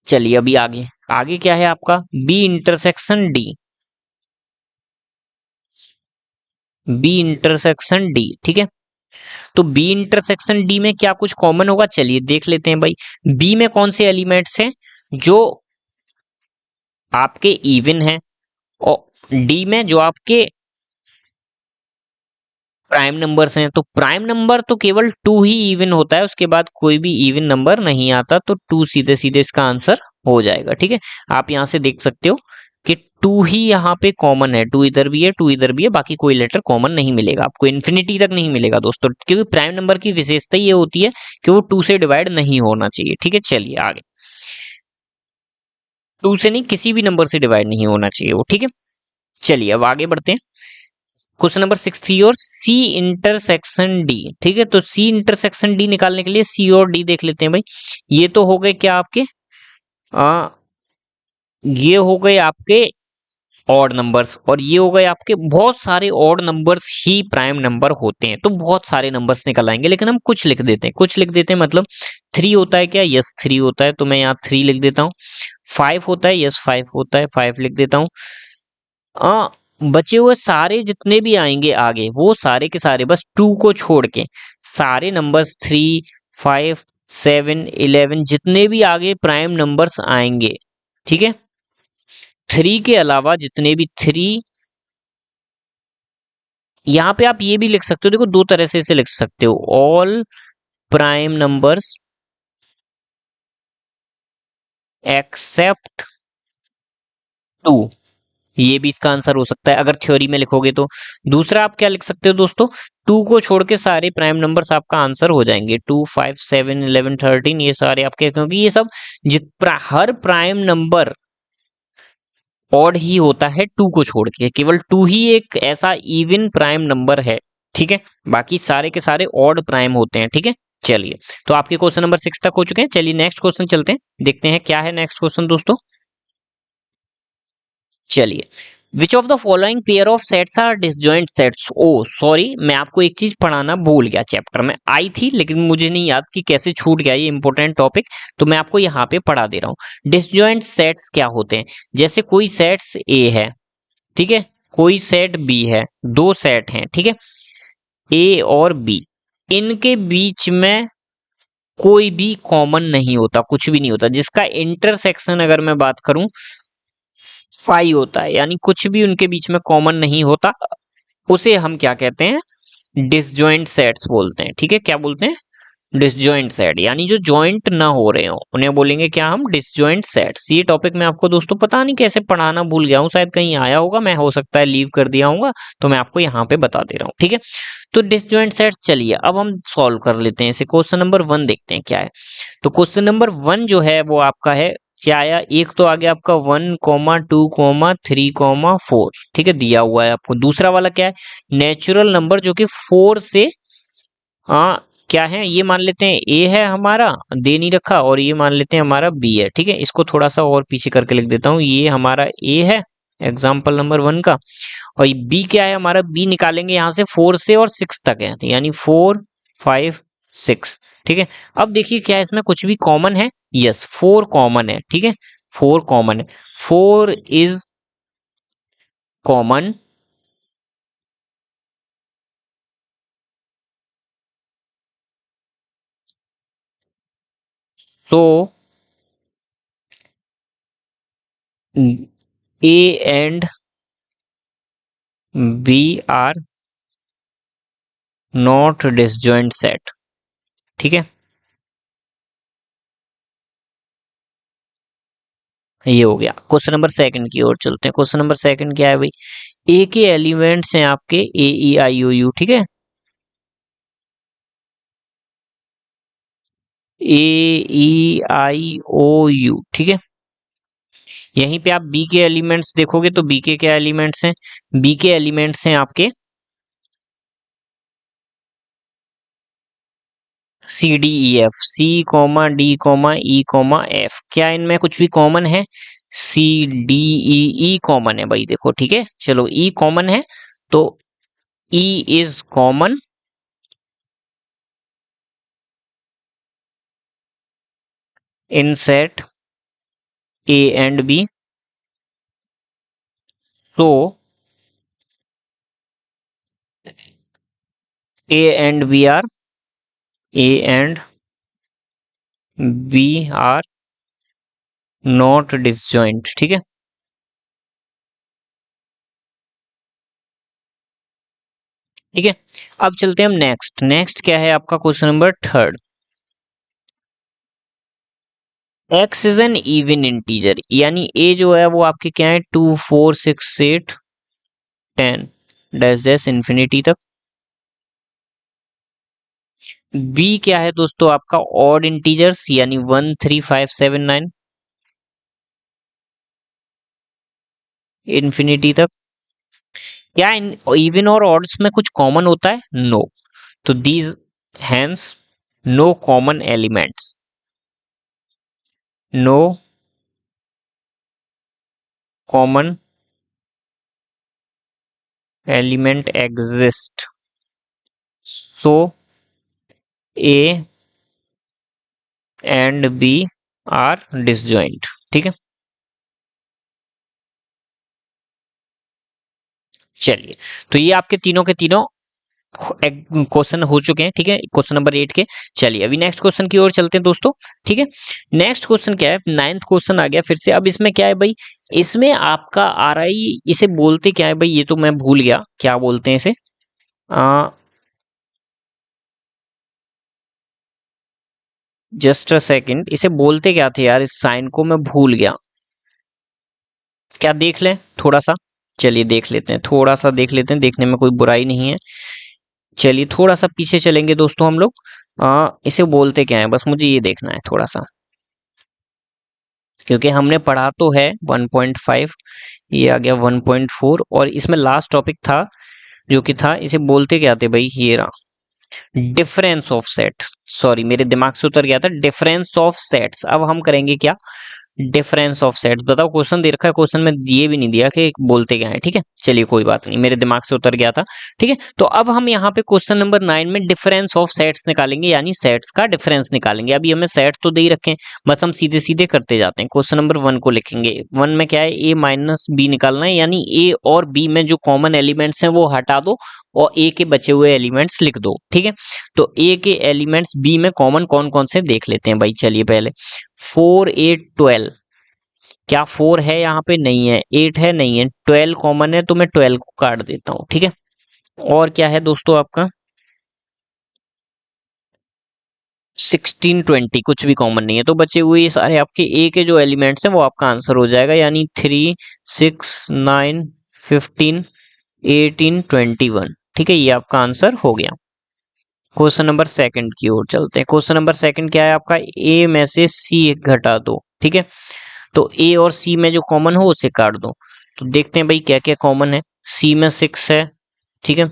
चलिए अभी आगे। आगे क्या है आपका, B intersection D. B intersection D, ठीक है। तो बी इंटरसेक्शन डी में क्या कुछ कॉमन होगा, चलिए देख लेते हैं भाई। बी में कौन से एलिमेंट्स हैं जो आपके इवन हैं, और डी में जो आपके प्राइम नंबर्स हैं। तो प्राइम नंबर तो केवल 2 ही इवन होता है, उसके बाद कोई भी इवन नंबर नहीं आता, तो 2 सीधे सीधे इसका आंसर हो जाएगा। ठीक है, आप यहां से देख सकते हो कि 2 ही यहाँ पे कॉमन है। 2 इधर भी है, 2 इधर भी है, बाकी कोई लेटर कॉमन नहीं मिलेगा आपको, इन्फिनिटी तक नहीं मिलेगा दोस्तों, क्योंकि प्राइम नंबर की विशेषता ये होती है कि वो 2 से डिवाइड नहीं होना चाहिए। ठीक है, चलिए आगे। 2 से नहीं, किसी भी नंबर से डिवाइड नहीं होना चाहिए वो। ठीक है, चलिए अब आगे बढ़ते हैं। क्वेश्चन नंबर 6 थी और सी इंटरसेक्शन डी। ठीक है, तो सी इंटरसेक्शन डी निकालने के लिए सी और डी देख लेते हैं भाई। ये तो हो गए क्या आपके, आ, ये हो गए आपके ऑड नंबर्स, और ये हो गए आपके, बहुत सारे ऑड नंबर्स ही प्राइम नंबर होते हैं, तो बहुत सारे नंबर्स निकल आएंगे, लेकिन हम कुछ लिख देते हैं। कुछ लिख देते हैं मतलब 3 होता है क्या, यस 3 होता है, तो मैं यहाँ 3 लिख देता हूँ। 5 होता है, यस 5 होता है, 5 लिख देता हूँ। आ, बचे हुए सारे जितने भी आएंगे आगे, वो सारे के सारे बस 2 को छोड़ के सारे नंबर्स 3 5 7 11 जितने भी आगे प्राइम नंबर्स आएंगे, ठीक है, 3 के अलावा जितने भी 3, यहां पे आप ये भी लिख सकते हो, देखो दो तरह से इसे लिख सकते हो, ऑल प्राइम नंबर्स एक्सेप्ट 2, ये भी इसका आंसर हो सकता है अगर थ्योरी में लिखोगे तो। दूसरा आप क्या लिख सकते हो दोस्तों, 2 को छोड़ के सारे प्राइम नंबर्स आपका आंसर हो जाएंगे। 2 5 7 11 13 ये सारे आपके, क्योंकि ये सब हर प्राइम नंबर ऑड ही होता है 2 को छोड़ के, केवल 2 ही एक ऐसा इवन प्राइम नंबर है। ठीक है, बाकी सारे के सारे ऑड प्राइम होते हैं। ठीक है, चलिए, तो आपके क्वेश्चन नंबर 6 तक हो चुके हैं। चलिए नेक्स्ट क्वेश्चन चलते हैं, देखते हैं क्या है नेक्स्ट क्वेश्चन दोस्तों। चलिए, which of the following pair of sets are disjoint sets. Oh sorry, मैं आपको एक चीज पढ़ाना भूल गया, चैप्टर में आई थी लेकिन मुझे नहीं याद कि कैसे छूट गया ये इंपॉर्टेंट टॉपिक, तो मैं आपको यहाँ पे पढ़ा दे रहा हूँ। डिसजॉइंट सेट्स क्या होते हैं, जैसे कोई सेट्स ए है, ठीक है, कोई सेट बी है, दो सेट हैं, ठीक है, ए और बी, इनके बीच में कोई भी कॉमन नहीं होता, कुछ भी नहीं होता, जिसका इंटरसेक्शन अगर मैं बात करूं फाई होता है, यानी कुछ भी उनके बीच में कॉमन नहीं होता, उसे हम क्या कहते हैं, डिसजॉइंट सेट्स बोलते हैं। ठीक है, क्या बोलते हैं, डिसजॉइंट सेट, यानी जो जॉइंट ना हो रहे हो उन्हें बोलेंगे क्या हम, डिसजॉइंट सेट्स। ये टॉपिक मैं आपको दोस्तों पता नहीं कैसे पढ़ाना भूल गया हूँ, शायद कहीं आया होगा, मैं हो सकता है लीव कर दिया होगा, तो मैं आपको यहाँ पे बता दे रहा हूँ। ठीक है, तो डिसजॉइंट सेट्स, चलिए अब हम सॉल्व कर लेते हैं इसे। क्वेश्चन नंबर 1 देखते हैं क्या है। तो क्वेश्चन नंबर 1 जो है वो आपका है क्या आया, एक तो आ गया आपका 1,2,3,4, ठीक है, दिया हुआ है आपको। दूसरा वाला क्या है, नेचुरल नंबर जो कि 4 से, हाँ क्या है, ये मान लेते हैं ए है हमारा, दे नहीं रखा, और ये मान लेते हैं हमारा बी है। ठीक है, इसको थोड़ा सा और पीछे करके लिख देता हूँ, ये हमारा ए है एग्जाम्पल नंबर 1 का, और बी क्या है हमारा, बी निकालेंगे यहाँ से 4 से और 6 तक है, तो यानी 4 5 6। ठीक है, अब देखिए क्या इसमें कुछ भी कॉमन है, यस 4 कॉमन है। ठीक है, 4 कॉमन है, 4 इज कॉमन, तो A and B are not disjoint set. ठीक है, ये हो गया। क्वेश्चन नंबर सेकंड की ओर चलते हैं। क्वेश्चन नंबर सेकंड क्या है भाई, ए के एलिमेंट्स हैं आपके ए ई आई ओ यू, ठीक है, ए ई आई ओ यू, ठीक है। यहीं पे आप बी के एलिमेंट्स देखोगे तो बी के क्या एलिमेंट्स हैं, बी के एलिमेंट्स हैं आपके C D E F, C comma D comma E comma F. क्या इनमें कुछ भी कॉमन है, सी डी ई, ई कॉमन है भाई, देखो ठीक है, चलो ई कॉमन है तो E is common in set A and B, so A and B are A and B are not disjoint, ठीक है। ठीक है, अब चलते हैं हम नेक्स्ट। नेक्स्ट क्या है आपका question number third, x is an even integer, यानी a जो है वो आपके क्या है 2 4 6 8 10 डैश डैश इंफिनिटी तक। b क्या है दोस्तों आपका ऑड इंटीजर्स, यानी 1 3 5 7 9 इंफिनिटी तक। क्या इन इवन और ऑड्स में कुछ कॉमन होता है, नो, तो these has no common elements, no common element exist, so A and B are disjoint, ठीक है। चलिए, तो ये आपके तीनों के तीनों क्वेश्चन हो चुके हैं, ठीक है, क्वेश्चन नंबर 8 के। चलिए अभी नेक्स्ट क्वेश्चन की ओर चलते हैं दोस्तों, ठीक है। नेक्स्ट क्वेश्चन क्या है, नाइन्थ क्वेश्चन आ गया फिर से। अब इसमें क्या है भाई, इसमें आपका आ रहा है, इसे बोलते क्या है भाई, ये तो मैं भूल गया क्या बोलते हैं इसे, जस्ट अ सेकंड, इसे बोलते क्या थे यार, इस साइन को मैं भूल गया, क्या देख लें थोड़ा सा, चलिए देख लेते हैं, थोड़ा सा देख लेते हैं, देखने में कोई बुराई नहीं है। चलिए थोड़ा सा पीछे चलेंगे दोस्तों हम लोग, इसे बोलते क्या है, बस मुझे ये देखना है थोड़ा सा, क्योंकि हमने पढ़ा तो है 1.5, ये आ गया 1.4, और इसमें लास्ट टॉपिक था जो कि था, इसे बोलते क्या थे भाई, ये रहा डिफरेंस ऑफ सेट्स, सॉरी मेरे दिमाग से उतर गया था, डिफरेंस ऑफ सेट्स। अब हम करेंगे क्या, डिफरेंस ऑफ सेट्स। बताओ क्वेश्चन दे रखा है, क्वेश्चन में ये भी नहीं दिया कि बोलते क्या है, ठीक है, चलिए कोई बात नहीं, मेरे दिमाग से उतर गया था, ठीक है। तो अब हम यहाँ पे क्वेश्चन नंबर 9 में डिफरेंस ऑफ सेट्स निकालेंगे, यानी सेट्स का डिफरेंस निकालेंगे। अभी हमें सेट तो दे ही रखे हैं, बस हम सीधे सीधे करते जाते हैं। क्वेश्चन नंबर 1 को लिखेंगे, 1 में क्या है, ए माइनस बी निकालना है, यानी ए और बी में जो कॉमन एलिमेंट्स हैं वो हटा दो और ए के बचे हुए एलिमेंट्स लिख दो, ठीक है। तो ए के एलिमेंट्स बी में कॉमन कौन कौन से देख लेते हैं भाई, चलिए पहले 4 8 12, क्या 4 है यहाँ पे, नहीं है, 8 है, नहीं है, 12 कॉमन है तो मैं 12 को काट देता हूँ, ठीक है। और क्या है दोस्तों आपका 16 20, कुछ भी कॉमन नहीं है, तो बचे हुए ये सारे आपके ए के जो एलिमेंट्स हैं वो आपका आंसर हो जाएगा, यानी 3 6 9 15 18 21, ठीक है, ये आपका आंसर हो गया। क्वेश्चन नंबर सेकंड की ओर चलते हैं। क्वेश्चन नंबर सेकंड क्या है आपका, ए में से सी घटा दो, ठीक है। तो ए और सी में जो कॉमन हो उसे काट दो, तो देखते हैं भाई क्या क्या कॉमन है। सी में 6 है, ठीक है,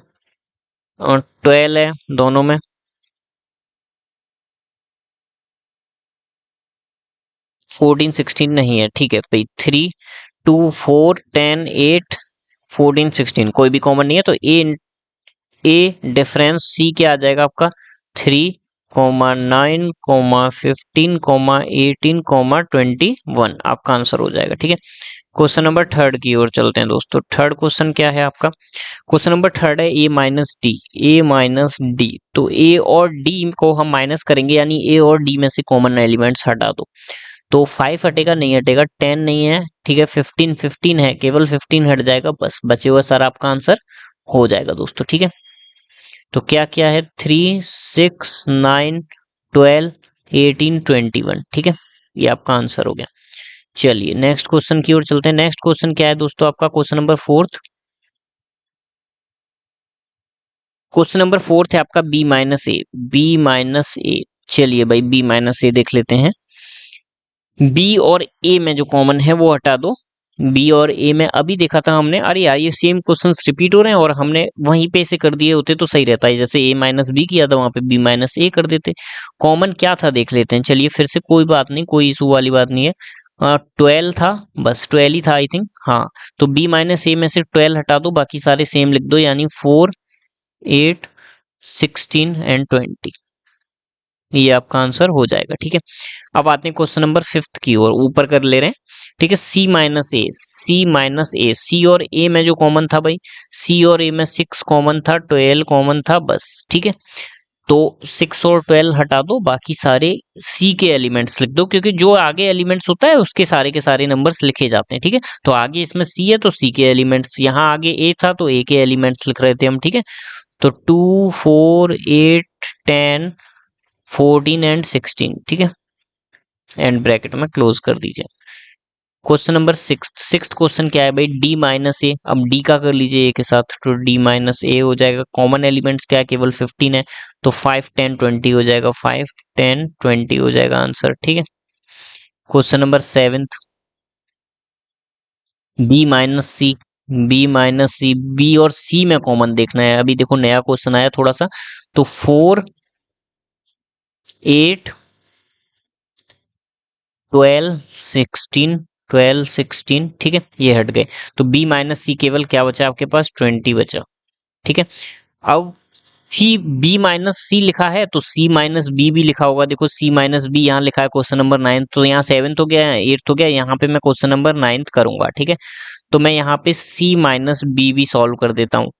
और 12 है दोनों में, 14 16 नहीं है, ठीक है भाई, 3 2 4 10 8 14 16 कोई भी कॉमन नहीं है, तो ए डिफरेंस सी क्या आ जाएगा आपका 3,9,15,18,21 आपका आंसर हो जाएगा, ठीक है। क्वेश्चन नंबर थर्ड की ओर चलते हैं दोस्तों। थर्ड क्वेश्चन क्या है आपका, क्वेश्चन नंबर थर्ड है ए माइनस डी, ए माइनस डी, तो ए और डी को हम माइनस करेंगे, यानी ए और डी में से कॉमन एलिमेंट्स हटा दो, तो 5 हटेगा, नहीं हटेगा, 10 नहीं है, ठीक है, 15 15 है, केवल 15 हट जाएगा, बस बचे हुए सारा आपका आंसर हो जाएगा दोस्तों, ठीक है। तो क्या क्या है, 3 6 9 12 18 21, ठीक है, ये आपका आंसर हो गया। चलिए नेक्स्ट क्वेश्चन की ओर चलते हैं। नेक्स्ट क्वेश्चन क्या है दोस्तों, आपका question number fourth. Question number fourth है आपका बी माइनस ए। बी माइनस ए, चलिए भाई बी माइनस ए देख लेते हैं। बी और ए में जो कॉमन है वो हटा दो। बी और ए में अभी देखा था हमने, अरे यार ये सेम क्वेश्चंस रिपीट हो रहे हैं और हमने वहीं पे से कर दिए होते तो सही रहता है। जैसे ए माइनस बी किया था वहां पे बी माइनस ए कर देते। कॉमन क्या था देख लेते हैं। चलिए फिर से, कोई बात नहीं, कोई इशू वाली बात नहीं है। 12 था, बस 12 ही था आई थिंक, हाँ। तो बी माइनस ए में से 12 हटा दो, बाकी सारे सेम लिख दो, यानी 4, 8, 16 एंड 20। ये आपका आंसर हो जाएगा, ठीक है। अब आते हैं क्वेश्चन नंबर फिफ्थ की ओर, ऊपर कर ले रहे हैं, ठीक है। सी माइनस ए, सी माइनस ए, सी और ए में जो कॉमन था भाई, सी और ए में 6 कॉमन था, 12 कॉमन था, बस, ठीक है। तो 6 और 12 हटा दो, बाकी सारे सी के एलिमेंट्स लिख दो, क्योंकि जो आगे एलिमेंट्स होता है उसके सारे के सारे नंबर्स लिखे जाते हैं, ठीक है। तो आगे इसमें सी है तो सी के एलिमेंट्स, यहाँ आगे ए था तो ए के एलिमेंट्स लिख रहे थे हम, ठीक है। तो 2, 4, 8, 10, 14 एंड 16, ठीक है। एंड ब्रैकेट में क्लोज कर दीजिए। क्वेश्चन नंबर सिक्स क्वेश्चन क्या है भाई, डी माइनस ए। अब डी का कर लीजिए ए के साथ, तो डी माइनस ए हो जाएगा। कॉमन एलिमेंट्स क्या है, केवल 15 है, तो 5, 10, 20 हो जाएगा, 5, 10, 20 हो जाएगा आंसर, ठीक है। Question number seventh, B minus C. B minus C, B और सी में कॉमन देखना है। अभी देखो नया क्वेश्चन आया थोड़ा सा, तो 4, 8, 12, 16, 12, 16, ठीक है, ये हट गए। तो बी माइनस सी केवल क्या बचा आपके पास, 20 बचा, ठीक है। अब सी, बी माइनस सी लिखा है तो सी माइनस बी भी लिखा होगा। देखो सी माइनस बी यहाँ लिखा है क्वेश्चन नंबर 9, तो यहाँ 7 हो गया, 8 हो गया, यहाँ पे मैं क्वेश्चन नंबर 9 करूंगा, ठीक है। तो मैं यहाँ पे सी माइनस बी भी सॉल्व कर देता हूँ,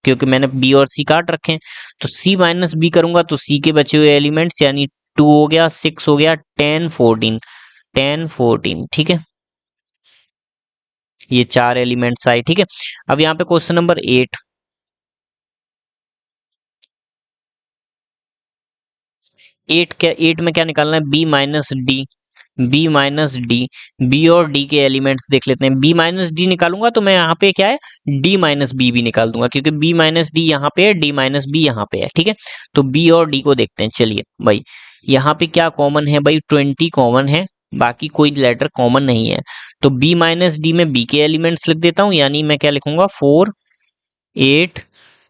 क्योंकि मैंने बी और सी काट रखे हैं। तो सी माइनस बी करूंगा तो सी के बचे हुए एलिमेंट्स, यानी 2 हो गया, 6 हो गया, 10, 14, 10, 14, ठीक है। ये 4 एलिमेंट्स आए, ठीक है। अब यहाँ पे क्वेश्चन नंबर 8, 8 में क्या निकालना है, B minus D. B minus D, B और डी के एलिमेंट्स देख लेते हैं। बी माइनस डी निकालूंगा तो मैं यहाँ पे क्या है, डी माइनस बी भी निकाल दूंगा, क्योंकि बी माइनस डी यहाँ पे है, डी माइनस बी यहाँ पे है, ठीक है। तो बी और डी को देखते हैं, चलिए भाई। यहाँ पे क्या कॉमन है भाई, 20 कॉमन है, बाकी कोई लेटर कॉमन नहीं है। तो बी माइनस डी में बी के एलिमेंट्स लिख देता हूँ, यानी मैं क्या लिखूंगा, 4, 8,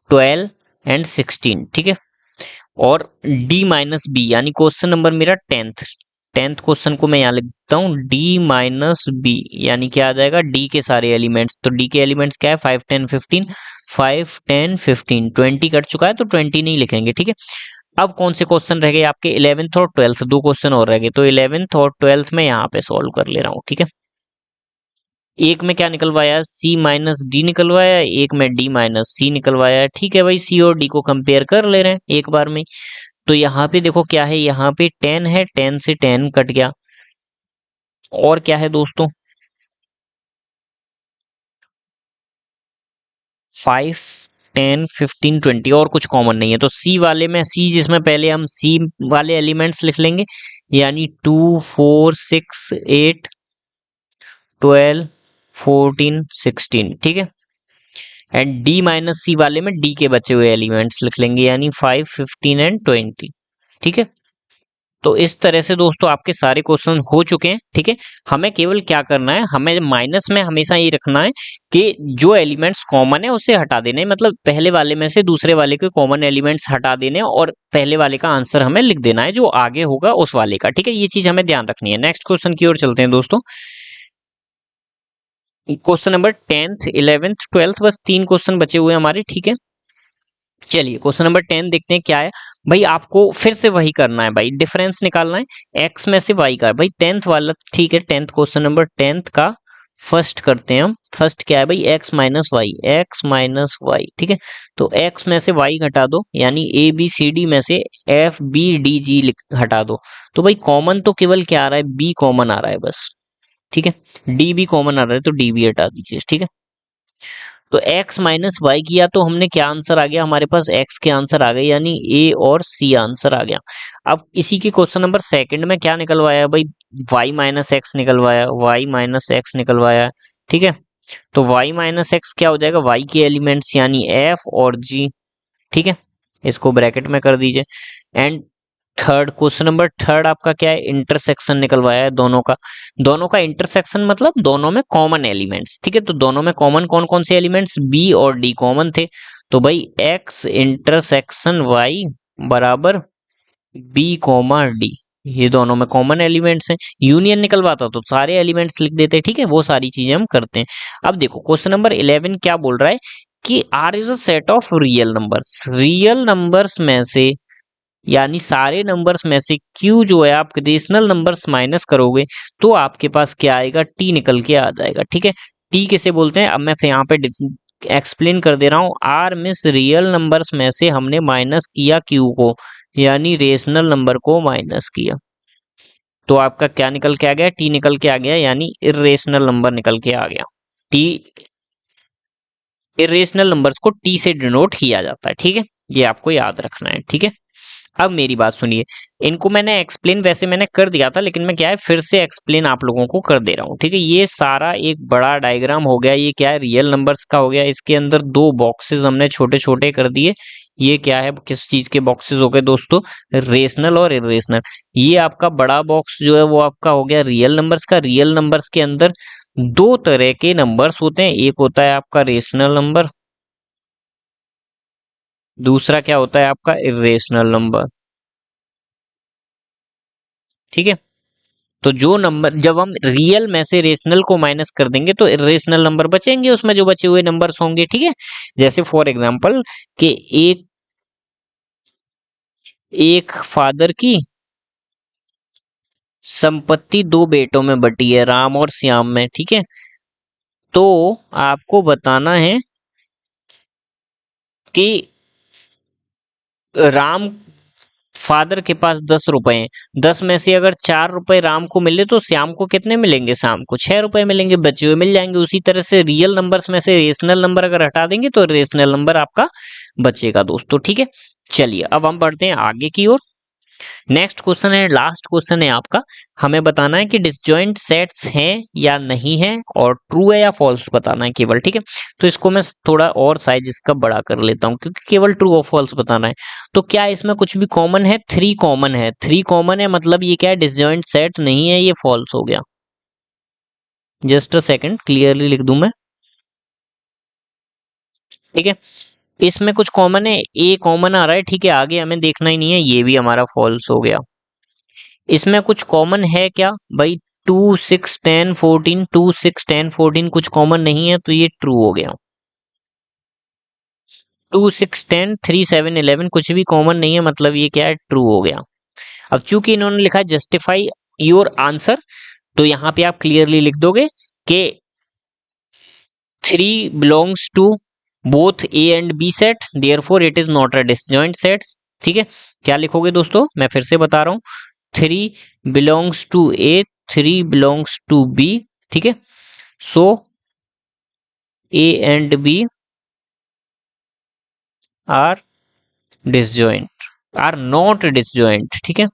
12 एंड 16, ठीक है। और डी माइनस बी, यानी क्वेश्चन नंबर मेरा 10th, 10th क्वेश्चन को मैं यहाँ लिख देता हूँ, डी माइनस बी, यानी क्या आ जाएगा, डी के सारे एलिमेंट्स। तो डी के एलिमेंट्स क्या है, 5, 10, 15, 5, 10, 15, 20 कट चुका है तो 20 नहीं लिखेंगे, ठीक है। अब कौन से क्वेश्चन रह गए आपके, 11th और 12th, दो क्वेश्चन और रह गए। तो 11th और 12th में यहाँ पे सॉल्व कर ले रहा हूँ, ठीक है। एक में क्या निकलवाया, सी माइनस डी निकलवाया, एक में डी माइनस सी निकलवाया, ठीक है भाई। सी और डी को कंपेयर कर ले रहे हैं एक बार में। तो यहाँ पे देखो क्या है, यहाँ पे 10 है, 10 से 10 कट गया। और क्या है दोस्तों, 5, 10, 15, 20, और कुछ कॉमन नहीं है। तो सी वाले में, सी जिसमें पहले हम सी वाले एलिमेंट्स लिख लेंगे, यानी 2, 4, 6, 8, 12, 14, 16, ठीक है। एंड डी माइनस सी वाले में डी के बचे हुए एलिमेंट्स लिख लेंगे, यानी 5, 15 एंड 20, ठीक है। तो इस तरह से दोस्तों आपके सारे क्वेश्चन हो चुके हैं, ठीक है। हमें केवल क्या करना है, हमें माइनस में हमेशा ये रखना है कि जो एलिमेंट्स कॉमन है उसे हटा देने हैं। मतलब पहले वाले में से दूसरे वाले के कॉमन एलिमेंट्स हटा देने हैं और पहले वाले का आंसर हमें लिख देना है जो आगे होगा उस वाले का, ठीक है। ये चीज हमें ध्यान रखनी है। नेक्स्ट क्वेश्चन की ओर चलते हैं दोस्तों। Question number 10th, 11th, 12th, बस 3 क्वेश्चन बचे हुए हमारे, ठीक है। चलिए क्वेश्चन नंबर 10 देखते हैं क्या है भाई। आपको फिर से वही करना है भाई, डिफरेंस निकालना है x में से y का भाई, 10th वाला, ठीक है। 10th क्वेश्चन नंबर 10th का फर्स्ट करते हैं हम। फर्स्ट क्या है भाई, x minus Y, x minus Y, ठीक है। तो x में से y घटा दो, यानी a b c d में से f b d g हटा दो। तो भाई कॉमन तो केवल क्या आ रहा है, b कॉमन आ रहा है बस, ठीक है। d भी कॉमन आ रहा है तो d भी हटा दीजिए, ठीक है। तो x माइनस वाई किया तो हमने क्या आंसर आ गया, हमारे पास x के आंसर आ गए, यानी ए और सी आंसर आ गया। अब इसी के क्वेश्चन नंबर सेकंड में क्या निकलवाया भाई, y माइनस एक्स निकलवाया, y माइनस एक्स निकलवाया, ठीक है। तो y माइनस एक्स क्या हो जाएगा, y के एलिमेंट्स यानी f और g, ठीक है, इसको ब्रैकेट में कर दीजिए। And third question number third आपका क्या है, इंटरसेक्शन निकलवाया है दोनों का इंटरसेक्शन मतलब दोनों में कॉमन एलिमेंट्स, ठीक है। तो दोनों में कॉमन कौन कौन से एलिमेंट्स, बी और डी कॉमन थे, तो भाई एक्स इंटरसेक्शन वाई बराबर बी कॉमा डी, ये दोनों में कॉमन एलिमेंट्स हैं। यूनियन निकलवाता तो सारे एलिमेंट्स लिख देते, ठीक है, वो सारी चीजें हम करते हैं। अब देखो क्वेश्चन नंबर 11 क्या बोल रहा है कि R is a set of real numbers में से, यानी सारे नंबर्स में से क्यू जो है आप रेशनल नंबर्स माइनस करोगे तो आपके पास क्या आएगा, टी निकल के आ जाएगा, ठीक है। टी किसे बोलते हैं, अब मैं यहाँ पे एक्सप्लेन कर दे रहा हूँ। आर मींस रियल नंबर्स में से हमने माइनस किया क्यू को, यानी रेशनल नंबर को माइनस किया, तो आपका क्या निकल के आ गया, टी निकल के आ गया, यानी इर्रेशनल नंबर निकल के आ गया। टी, इर्रेशनल नंबर्स को टी से डिनोट किया जाता है, ठीक है, ये आपको याद रखना है, ठीक है। अब मेरी बात सुनिए, इनको मैंने एक्सप्लेन वैसे मैंने कर दिया था, लेकिन मैं क्या है फिर से एक्सप्लेन आप लोगों को कर दे रहा हूँ, ठीक है। ये सारा एक बड़ा डायग्राम हो गया, ये क्या है रियल नंबर्स का हो गया, इसके अंदर दो बॉक्सेस हमने छोटे छोटे कर दिए। ये क्या है, किस चीज के बॉक्सेस हो गए दोस्तों, रेशनल और इरेशनल। ये आपका बड़ा बॉक्स जो है वो आपका हो गया रियल नंबर्स का। रियल नंबर्स के अंदर दो तरह के नंबर्स होते हैं, एक होता है आपका रेशनल नंबर, दूसरा क्या होता है आपका इरेशनल नंबर, ठीक है। तो जो नंबर जब हम रियल में से रेशनल को माइनस कर देंगे तो इरेशनल नंबर बचेंगे, उसमें जो बचे हुए नंबर्स होंगे, ठीक है। जैसे फॉर एग्जांपल कि एक एक फादर की संपत्ति दो बेटों में बटी है, राम और श्याम में, ठीक है। तो आपको बताना है कि राम फादर के पास 10 रुपए हैं, 10 में से अगर 4 रुपए राम को मिले तो श्याम को कितने मिलेंगे, शाम को 6 रुपए मिलेंगे, बचे हुए मिल जाएंगे। उसी तरह से रियल नंबर्स में से रेशनल नंबर अगर हटा देंगे तो रेशनल नंबर आपका बचेगा दोस्तों, ठीक है। चलिए अब हम बढ़ते हैं आगे की ओर। नेक्स्ट क्वेश्चन है, लास्ट क्वेश्चन है आपका, हमें बताना है कि डिसजॉइंट सेट्स हैं या नहीं है, और ट्रू है या फॉल्स बताना है केवल, ठीक है। तो इसको मैं थोड़ा और साइज इसका बड़ा कर लेता हूं क्योंकि केवल ट्रू और फॉल्स बताना है। तो क्या इसमें कुछ भी कॉमन है, 3 कॉमन है, 3 कॉमन है मतलब ये क्या है, डिसजॉइंट सेट नहीं है, ये फॉल्स हो गया। जस्ट अ सेकंड क्लियरली लिख दूं मैं, ठीक है। इसमें कुछ कॉमन है, ए कॉमन आ रहा है, ठीक है, आगे हमें देखना ही नहीं है, ये भी हमारा फॉल्स हो गया। इसमें कुछ कॉमन है क्या भाई, 2 6 10 14, 2 6 10 14 कुछ कॉमन नहीं है, तो ये ट्रू हो गया। 2 6 10 3 7 11 कुछ भी कॉमन नहीं है, मतलब ये क्या है, ट्रू हो गया। अब चूंकि इन्होंने लिखा है जस्टिफाई योर आंसर, तो यहां पे आप क्लियरली लिख दोगे कि 3 belongs to both A and B set, therefore it is not a disjoint set, ठीक है। क्या लिखोगे दोस्तों, मैं फिर से बता रहा हूं, 3 belongs to A, 3 belongs to B, ठीक है। So A and B are disjoint, are not disjoint, ठीक है।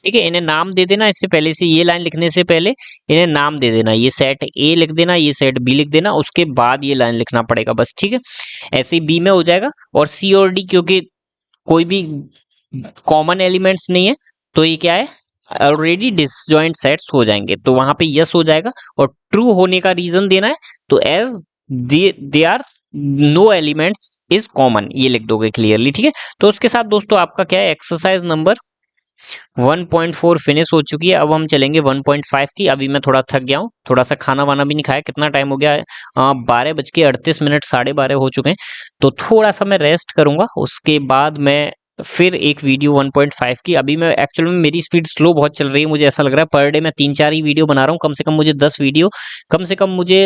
ठीक है, इन्हें नाम दे देना, इससे पहले से ये लाइन लिखने से पहले इन्हें नाम दे देना, ये सेट ए लिख देना, ये सेट बी लिख देना, उसके बाद ये लाइन लिखना पड़ेगा बस, ठीक है। ऐसे ही बी में हो जाएगा, और सी और डी क्योंकि कोई भी कॉमन एलिमेंट्स नहीं है, तो ये क्या है, ऑलरेडी डिसजॉइंट सेट्स हो जाएंगे, तो वहां पे यस हो जाएगा। और ट्रू होने का रीजन देना है, तो as they are no elements is common, ये लिख दोगे क्लियरली, ठीक है। तो उसके साथ दोस्तों आपका क्या है, एक्सरसाइज नंबर 1.4 फिनिश हो चुकी है। अब हम चलेंगे 1.5 की। अभी मैं थोड़ा थक गया हूँ, थोड़ा सा खाना वाना भी नहीं खाया, कितना टाइम हो गया है, 12:38, 12:30, 12:30 हो चुके हैं, तो थोड़ा सा मैं रेस्ट करूंगा, उसके बाद मैं फिर एक वीडियो 1.5 की। अभी मैं एक्चुअल में मेरी स्पीड स्लो बहुत चल रही है, मुझे ऐसा लग रहा है पर डे मैं 3-4 ही वीडियो बना रहा हूँ। कम से कम मुझे 10 वीडियो, कम से कम मुझे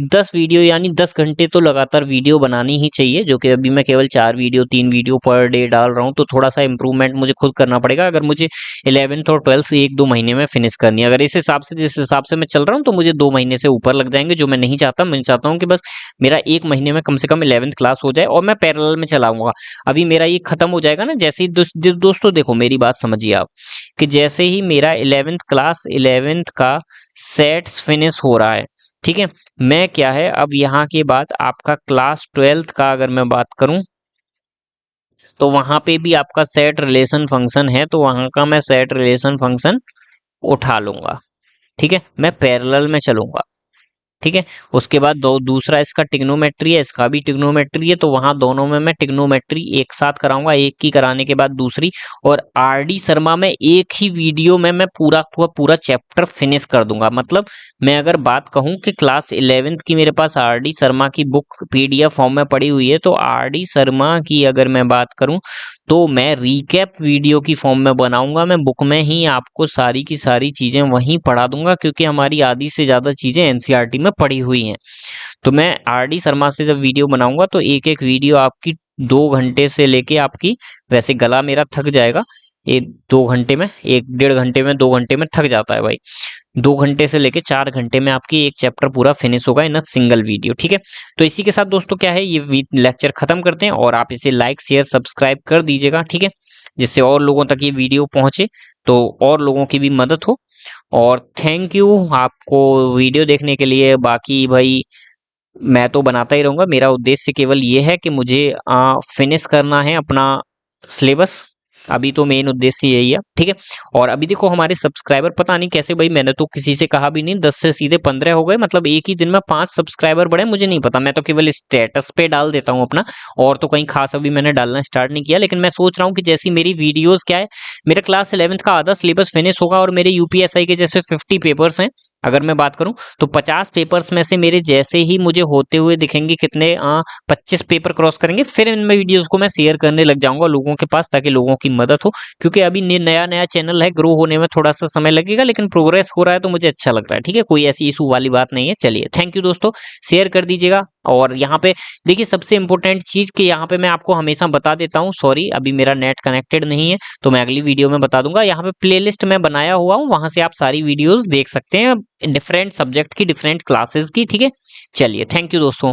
10 वीडियो यानी 10 घंटे तो लगातार वीडियो बनानी ही चाहिए, जो कि अभी मैं केवल 4 वीडियो 3 वीडियो पर डे डाल रहा हूँ। तो थोड़ा सा इंप्रूवमेंट मुझे खुद करना पड़ेगा अगर मुझे 11th और 12th 1-2 महीने में फिनिश करनी है। अगर इस हिसाब से, जिस हिसाब से मैं चल रहा हूँ, तो मुझे 2 महीने से ऊपर लग जाएंगे, जो मैं नहीं चाहता। मैं चाहता हूँ कि बस मेरा 1 महीने में कम से कम 11th क्लास हो जाए और मैं पैरेलल में चलाऊंगा। अभी मेरा ये खत्म हो जाएगा ना, जैसे ही दोस्तों देखो मेरी बात समझिए आप, कि जैसे ही मेरा 11th क्लास 11th का सेट्स फिनिश हो रहा है, ठीक है, मैं क्या है अब यहाँ के बाद आपका क्लास 12th का अगर मैं बात करूं, तो वहां पे भी आपका सेट रिलेशन फंक्शन है, तो वहां का मैं सेट रिलेशन फंक्शन उठा लूंगा। ठीक है, मैं पैरेलल में चलूंगा। ठीक है, उसके बाद दूसरा इसका टिग्नोमेट्री है, इसका भी टिग्नोमेट्री है, तो वहां दोनों में मैं टिग्नोमेट्री एक साथ कराऊंगा, एक की कराने के बाद दूसरी। और आरडी शर्मा में एक ही वीडियो में मैं पूरा पूरा पूरा चैप्टर फिनिश कर दूंगा। मतलब मैं अगर बात कहूं कि क्लास 11th की मेरे पास आरडी शर्मा की बुक पीडीएफ फॉर्म में पड़ी हुई है, तो आरडी शर्मा की अगर मैं बात करूं तो मैं रिकैप वीडियो की फॉर्म में बनाऊंगा। मैं बुक में ही आपको सारी की सारी चीजें वहीं पढ़ा दूंगा, क्योंकि हमारी आधी से ज्यादा चीजें एनसीईआरटी में पड़ी हुई हैं। तो मैं आरडी शर्मा से जब वीडियो बनाऊंगा तो एक एक वीडियो आपकी 2 घंटे से लेके आपकी, वैसे गला मेरा थक जाएगा ये 2 घंटे में, 1-1.5 घंटे में, 2 घंटे में थक जाता है भाई। 2 घंटे से लेके 4 घंटे में आपकी एक चैप्टर पूरा फिनिश होगा इन अ सिंगल वीडियो। ठीक है, तो इसी के साथ दोस्तों क्या है, ये लेक्चर खत्म करते हैं और आप इसे लाइक शेयर सब्सक्राइब कर दीजिएगा। ठीक है, जिससे और लोगों तक ये वीडियो पहुंचे, तो और लोगों की भी मदद हो। और थैंक यू आपको वीडियो देखने के लिए। बाकी भाई मैं तो बनाता ही रहूंगा, मेरा उद्देश्य केवल ये है कि मुझे फिनिश करना है अपना सिलेबस। अभी तो मेन उद्देश्य यही है। ठीक है, और अभी देखो हमारे सब्सक्राइबर पता नहीं कैसे भाई, मैंने तो किसी से कहा भी नहीं, 10 से सीधे 15 हो गए। मतलब एक ही दिन में 5 सब्सक्राइबर बढ़े, मुझे नहीं पता। मैं तो केवल स्टेटस पे डाल देता हूँ अपना, और तो कहीं खास अभी मैंने डालना स्टार्ट नहीं किया। लेकिन मैं सोच रहा हूँ कि जैसी मेरी वीडियोस क्या है, मेरे क्लास 11th का आधा सिलेबस फिनिश होगा और मेरे यूपीएसआई के जैसे 50 पेपर्स हैं अगर मैं बात करूं, तो 50 पेपर्स में से मेरे जैसे ही मुझे होते हुए दिखेंगे कितने 25 पेपर क्रॉस करेंगे, फिर इन वीडियोस को मैं शेयर करने लग जाऊंगा लोगों के पास, ताकि लोगों की मदद हो। क्योंकि अभी नया नया चैनल है, ग्रो होने में थोड़ा सा समय लगेगा, लेकिन प्रोग्रेस हो रहा है तो मुझे अच्छा लग रहा है। ठीक है, कोई ऐसी इशू वाली बात नहीं है। चलिए, थैंक यू दोस्तों, शेयर कर दीजिएगा। और यहाँ पे देखिए सबसे इंपॉर्टेंट चीज कि यहाँ पे मैं आपको हमेशा बता देता हूँ, सॉरी अभी मेरा नेट कनेक्टेड नहीं है, तो मैं अगली वीडियो में बता दूंगा। यहाँ पे प्लेलिस्ट में बनाया हुआ हूँ, वहां से आप सारी वीडियोस देख सकते हैं डिफरेंट सब्जेक्ट की, डिफरेंट क्लासेस की। ठीक है, चलिए थैंक यू दोस्तों।